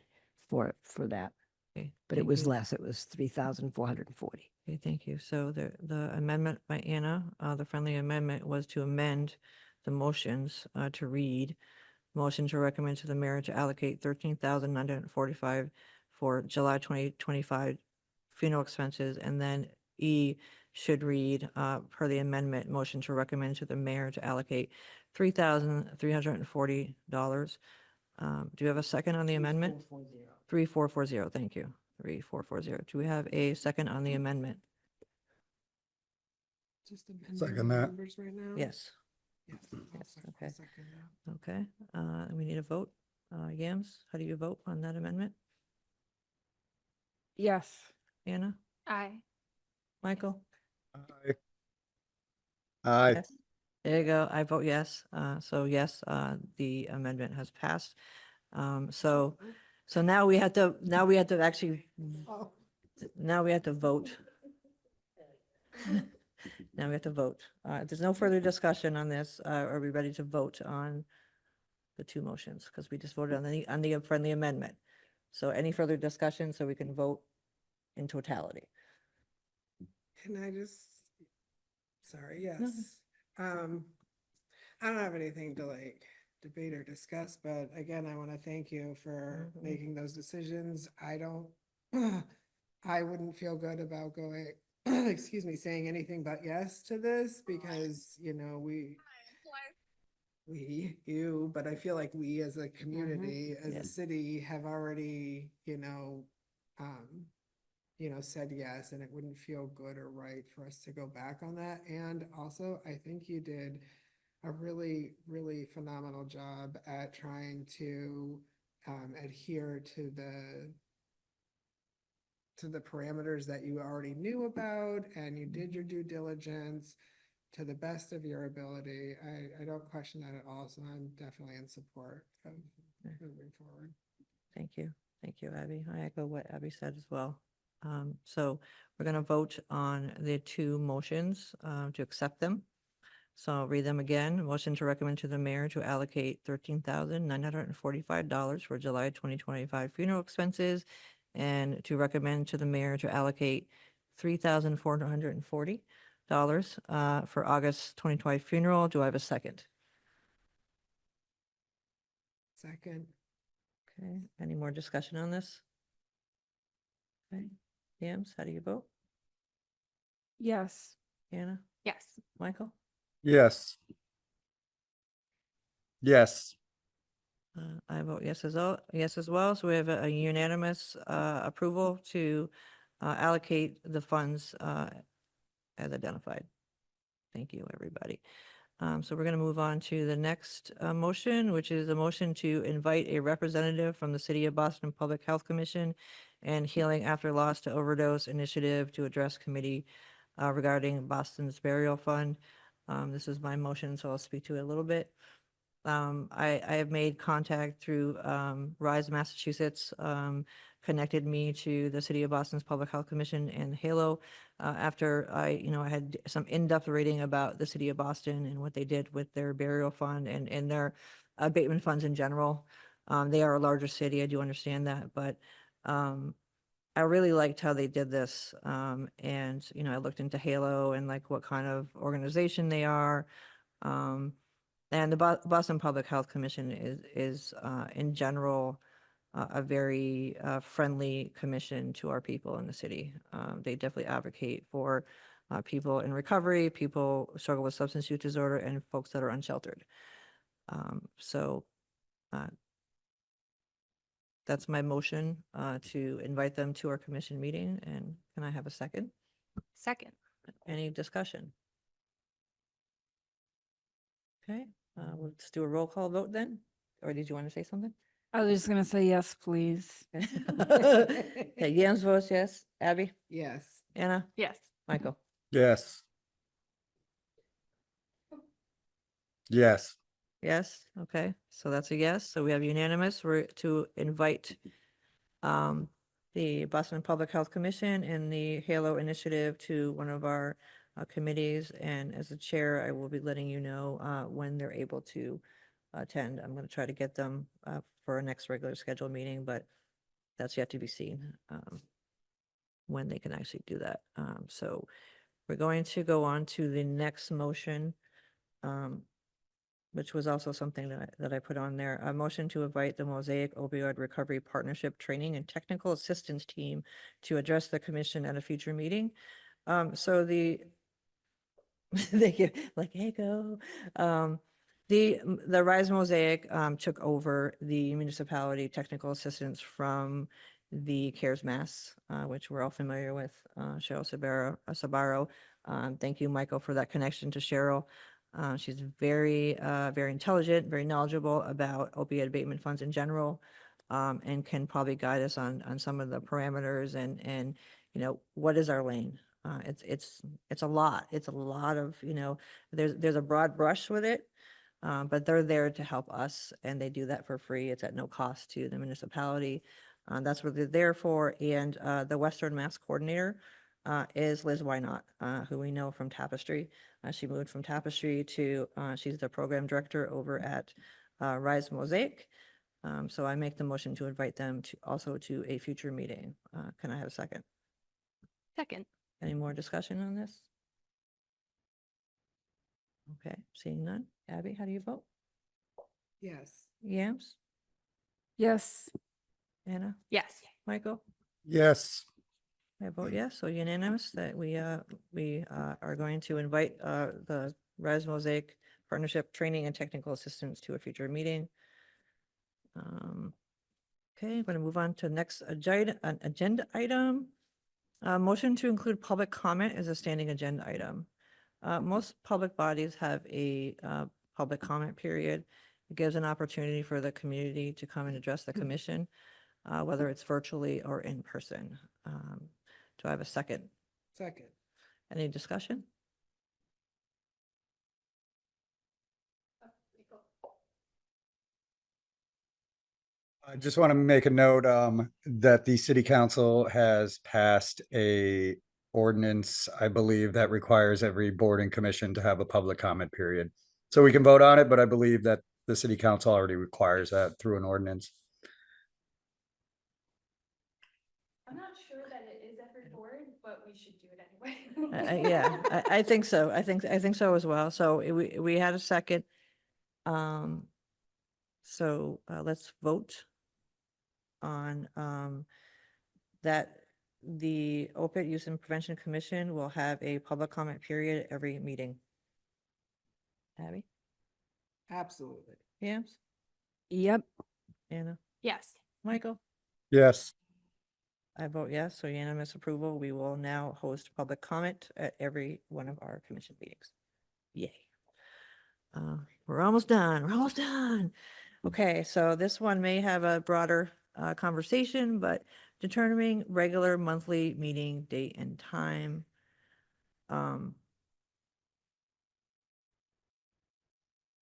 for that. Okay, But it thank was you. less. It was 3,440. Okay, thank you. So the amendment by Anna, the friendly amendment was to amend the motions to read, motion to recommend to the mayor to allocate 13,945 for July 2025 funeral expenses, and then E should read, per the amendment, motion to recommend to the mayor to allocate $3,340. Do you have a second on the amendment? 3440, thank you. 3440. Do we have a second on the amendment? Just amending Second the that. numbers right now? Yes. Yes, I'll okay. second that. Okay, we need a vote. Yams, how do you vote on that amendment? Yes. Anna? Aye. Michael? Aye. Aye. Yes. There you go. I vote yes. So yes, the amendment has passed. So now we have to actually, now we have to vote. Now we have to vote. If there's no further discussion on this, are we ready to vote on the 2 motions? Because we just voted on the friendly amendment. So any further discussion so we can vote in totality? Can I just, sorry, No. yes. I don't have anything to like debate or discuss, but again, I want to thank you for Mhm. making those decisions. I don't, I wouldn't feel good about going, excuse me, saying anything but yes to this because, you, but I feel like we as a community, as a Yes. city have already, said yes, and it wouldn't feel good or right for us to go back on that. And also, I think you did a really, really phenomenal job at trying to adhere to the parameters that you already knew about and you did your due diligence to the best of your ability. I don't question that at all, so I'm definitely in support of moving forward. Thank you. Thank you, Abby. I echo what Abby said as well. So we're going to vote on the two motions to accept them. So I'll read them again. Motion to recommend to the mayor to allocate $13,945 for July 2025 funeral expenses, and to recommend to the mayor to allocate $3,440 for August 2025 funeral. Do I have a second? Second, Okay, any more discussion on this? Okay, Yams, how do you vote? Yes. Anna, Yes. Michael? Yes. Yes. I vote yes as well. So we have a unanimous approval to allocate the funds as identified. Thank you, everybody. So we're going to move on to the next motion, which is a motion to invite a representative from the City of Boston Public Health Commission and Healing After Loss to Overdose Initiative to address committee regarding Boston's burial fund. This is my motion, so I'll speak to it a little bit. I have made contact through Rise Massachusetts, connected me to the City of Boston's Public Health Commission and Halo after I had some in-depth reading about the City of Boston and what they did with their burial fund and their abatement funds in general. They are a larger city, I do understand that, but I really liked how they did this. And I looked into Halo and like what kind of organization they are. And the Boston Public Health Commission is in general a very friendly commission to our people in the city. They definitely advocate for people in recovery, people who struggle with substance use disorder, and folks that are unsheltered. So that's my motion to invite them to our commission meeting. And can I have a second? Second. Any discussion? Okay, let's do a roll call vote then. Or did you want to say something? I was just gonna say yes, please. Okay, Yams votes yes. Abby? yes. Anna? Yes. Michael? Yes. Yes. Yes, okay, so that's a yes. So we have unanimous. We're to invite the Boston Public Health Commission and the Halo Initiative to one of our committees. And as the chair, I will be letting you know when they're able to attend. I'm going to try to get them for our next regular scheduled meeting, but that's yet to be seen when they can actually do that. So we're going to go on to the next motion, which was also something that I put on there. A motion to invite the Mosaic Opioid Recovery Partnership Training and Technical Assistance Team to address the commission at a future meeting. So the thank you, like, hey, go. The Rise Mosaic took over the municipality technical assistance from the CARES Mass, which we're all familiar with, Cheryl Sabaro. Thank you, Michael, for that connection to Cheryl. She's very, very intelligent, very knowledgeable about opioid abatement funds in general, and can probably guide us on some of the parameters and what is our lane. It's a lot. It's a lot of, there's a broad brush with it, but they're there to help us and they do that for free. It's at no cost to the municipality. That's what they're there for. And the Western Mass coordinator is Liz Wynot, who we know from Tapestry. She moved from Tapestry to, she's the program director over at Rise Mosaic. So I make the motion to invite them to also to a future meeting. Can I have a second? Second. Any more discussion on this? Okay, seeing none. Abby, how do you vote? Yes. Yams? Yes. Anna? Yes. Michael? Yes. I vote yes, so unanimous that we are going to invite the Rise Mosaic Partnership Training and Technical Assistance to a future meeting. Okay, I'm going to move on to next agenda item. Motion to include public comment as a standing agenda item. Most public bodies have a public comment period, It gives an opportunity for the community to come and address the commission, whether it's virtually or in person. Do I have a second? Second. Any discussion? I just want to make a note, that the city council has passed a ordinance, I believe, that requires every board and commission to have a public comment period. So we can vote on it, but I believe that the city council already requires that through an ordinance. I'm not sure that it is every board, but we should do it anyway. Yeah, I think so. I think so as well. So we had a second. So let's vote on that the Opiate Use and Prevention Commission will have a public comment period every meeting. Abby? Absolutely. Yams? Yep. Anna? Yes. Michael? Yes. I vote yes, so unanimous approval. We will now host public comment at every one of our commission meetings. Yay. We're almost done. We're almost done. Okay, so this one may have a broader conversation, but determining regular monthly meeting date and time.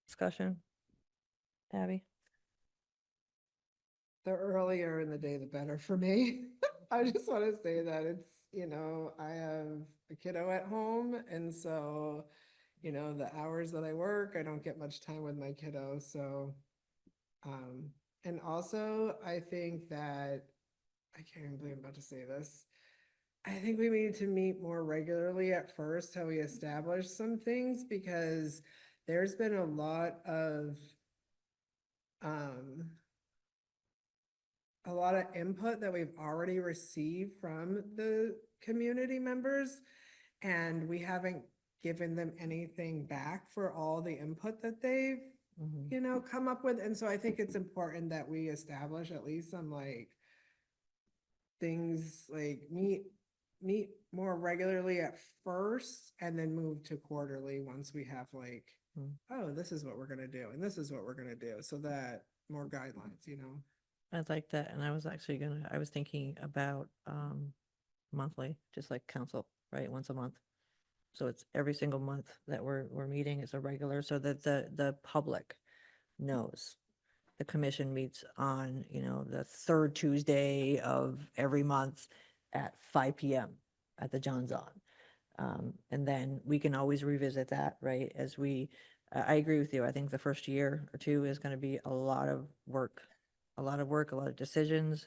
Discussion? Abby? The earlier in the day, the better for me. I just want to say that it's, I have a kiddo at home, and so, the hours that I work, I don't get much time with my kiddo, so. And also, I think that, I can't believe I'm about to say this. I think we need to meet more regularly at first, how we establish some things, because there's been a lot of, input that we've already received from the community members, and we haven't given them anything back for all the input that they've, come up with. And so I think it's important that we establish at least some things like meet more regularly at first and then move to quarterly once we have oh, this is what we're gonna do and this is what we're gonna do, so that more guidelines. I'd like that, and I was actually I was thinking about monthly, just like council, right, once a month. So it's every single month that we're meeting as a regular, so that the public knows. The commission meets on, the third Tuesday of every month at 5 p.m. at the John's On. And then we can always revisit that, right? As I agree with you. I think the first year or two is going to be a lot of work, a lot of decisions.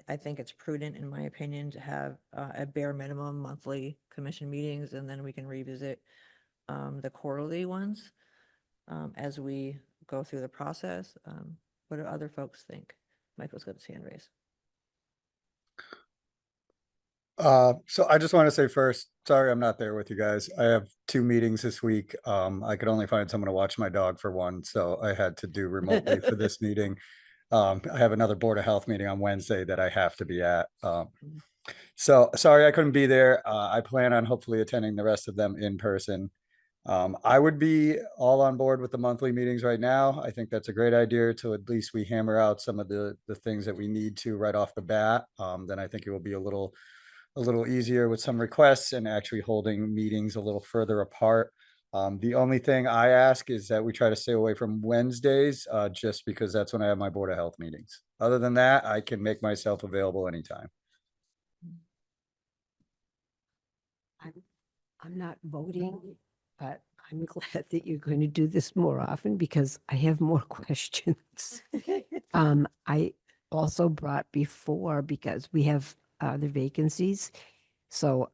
I think it's prudent, in my opinion, to have a bare minimum monthly commission meetings, and then we can revisit the quarterly ones as we go through the process. What do other folks think? Michael's got his hand raised. So I just want to say first, sorry, I'm not there with you guys. I have 2 meetings this week. I could only find someone to watch my dog for one, so I had to do remotely for this meeting. I have another Board of Health meeting on Wednesday that I have to be at. So sorry I couldn't be there. I plan on hopefully attending the rest of them in person. I would be all on board with the monthly meetings right now. I think that's a great idea, to at least we hammer out some of the things that we need to right off the bat. Then I think it will be a little easier with some requests and actually holding meetings a little further apart. The only thing I ask is that we try to stay away from Wednesdays, just because that's when I have my Board of Health meetings. Other than that, I can make myself available anytime. I'm not voting, but I'm glad that you're going to do this more often because I have more questions. I also brought before because we have other vacancies. So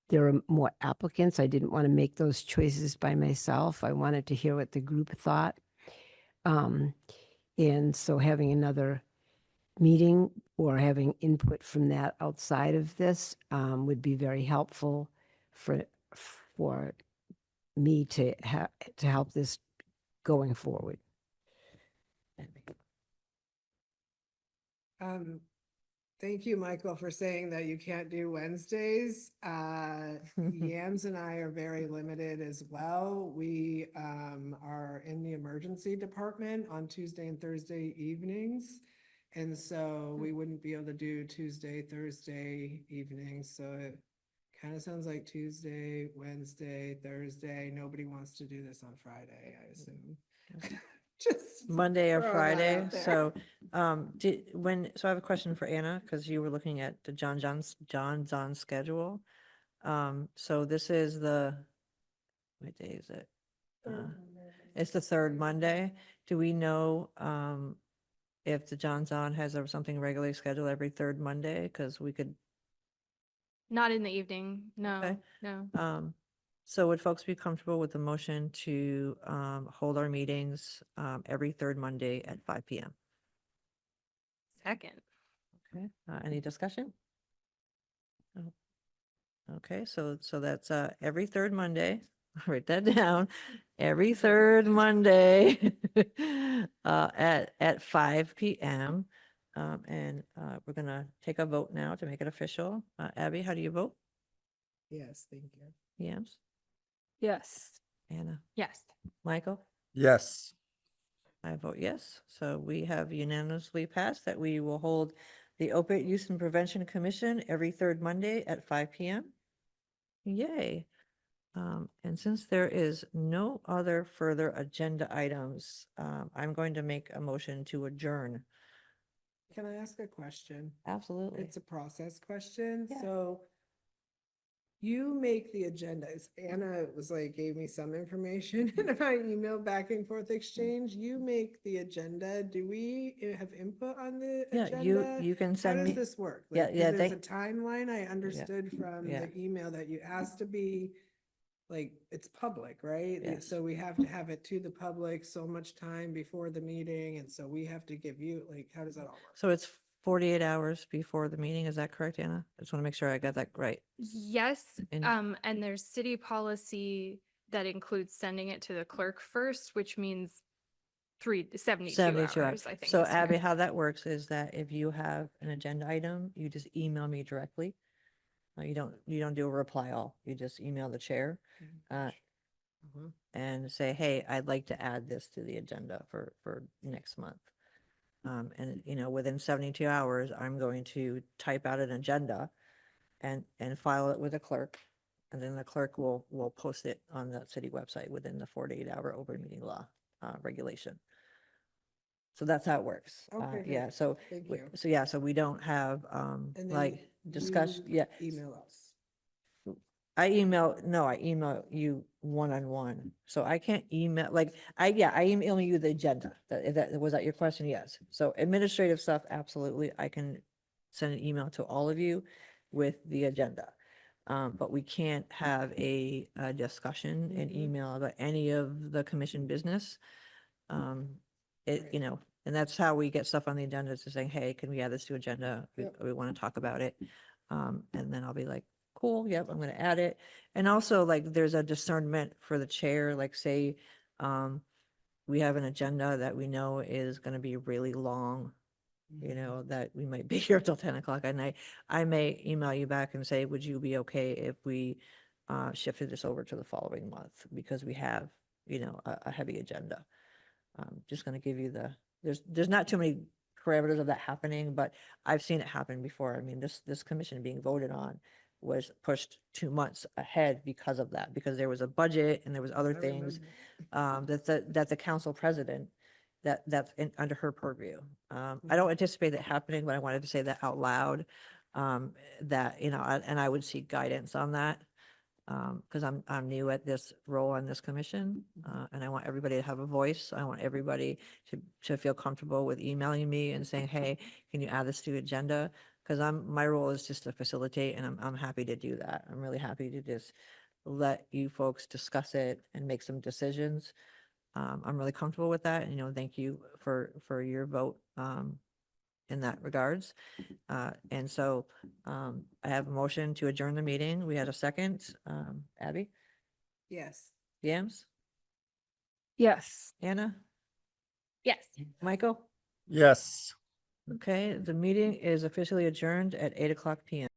there are more applicants. I didn't want to make those choices by myself. I wanted to hear what the group thought. And so having another meeting or having input from that outside of this would be very helpful for me to help this going forward. Thank you, Michael, for saying that you can't do Wednesdays. Yams and I are very limited as well. We are in the emergency department on Tuesday and Thursday evenings. And so we wouldn't be able to do Tuesday, Thursday evenings. So it kind of sounds like Tuesday, Wednesday, Thursday. Nobody wants to do this on Friday, I assume. Just Monday or throwing that Friday. out there. So, so I have a question for Anna, because you were looking at the John schedule. So this is what day is it? It's the third Monday. Do we know, if the John has something regularly scheduled every third Monday? Because we could, Not in the evening. Okay. No, no. so would folks be comfortable with the motion to, hold our meetings, every third Monday at 5 PM? Second. Okay, any discussion? No. Okay, so that's every third Monday. Write that down. Every third Monday at 5 PM. And we're gonna take a vote now to make it official. Abby, how do you vote? Yes, thank you. Yams? Yes. Anna? Yes. Michael? Yes. I vote yes. So we have unanimously passed that we will hold the Opiate Use and Prevention Commission every third Monday at 5 PM. Yay. And since there is no other further agenda items, I'm going to make a motion to adjourn. Can I ask a question? Absolutely. It's a process question. Yeah. So you make the agendas. Anna was like, gave me some information in my email back and forth exchange. You make the agenda. Do we have input on the Yeah, agenda? you can How send does me. this work? Yeah, Like, 'cause yeah, there's a timeline. I understood from yeah. the email that you asked to be like, it's public, right? Yes. So we have to have it to the public so much time before the meeting. And so we have to give you, like, how does that all work? So it's 48 hours before the meeting. Is that correct, Anna? I just want to make sure I got that right. Yes. And- And there's city policy that includes sending it to the clerk first, which means 72 hours, I think. So is fair. Abby, how that works is that if you have an agenda item, you just email me directly. You don't do a reply all. You just email the chair. Mhm. And say, hey, I'd like to add this to the agenda for next month. And, within 72 hours, I'm going to type out an agenda and file it with the clerk. And then the clerk will post it on the city website within the 48-hour open meeting law regulation. So that's how it works. Okay, great. Yeah, so, Thank you. so we don't have, And then like, discussion, you yeah. email us. I email you one-on-one. So I can't email, like, I email you the agenda. Was that your question? Yes. So administrative stuff, absolutely. I can send an email to all of you with the agenda. But we can't have a discussion and Mhm. email about any of the commission business. Right. And that's how we get stuff on the agenda, is just saying, hey, can we add this to agenda? Yep. We want to talk about it. And then I'll be like, cool, yep, I'm going to add it. And also, like, there's a discernment for the chair, like, say, we have an agenda that we know is going to be really long, that we might be here till 10 o'clock at night. I may email you back and say, would you be okay if we shifted this over to the following month? Because we have, a heavy agenda. Just going to give you there's not too many parameters of that happening, but I've seen it happen before. I mean, this commission being voted on was pushed 2 months ahead because of that, because there was a budget and there was other I things remember. that the council president, that's under her purview. I don't anticipate that happening, but I wanted to say that out loud, that, and I would seek guidance on that. Because I'm new at this role on this commission, and I want everybody to have a voice. I want everybody to feel comfortable with emailing me and saying, hey, can you add this to the agenda? Because my role is just to facilitate, and I'm happy to do that. I'm really happy to just let you folks discuss it and make some decisions. I'm really comfortable with that, and, thank you for your vote in that regards. And so I have a motion to adjourn the meeting. We had a second. Abby? Yes. Yams? Yes. Anna? Yes. Michael? Yes. Okay, the meeting is officially adjourned at 8 o'clock PM.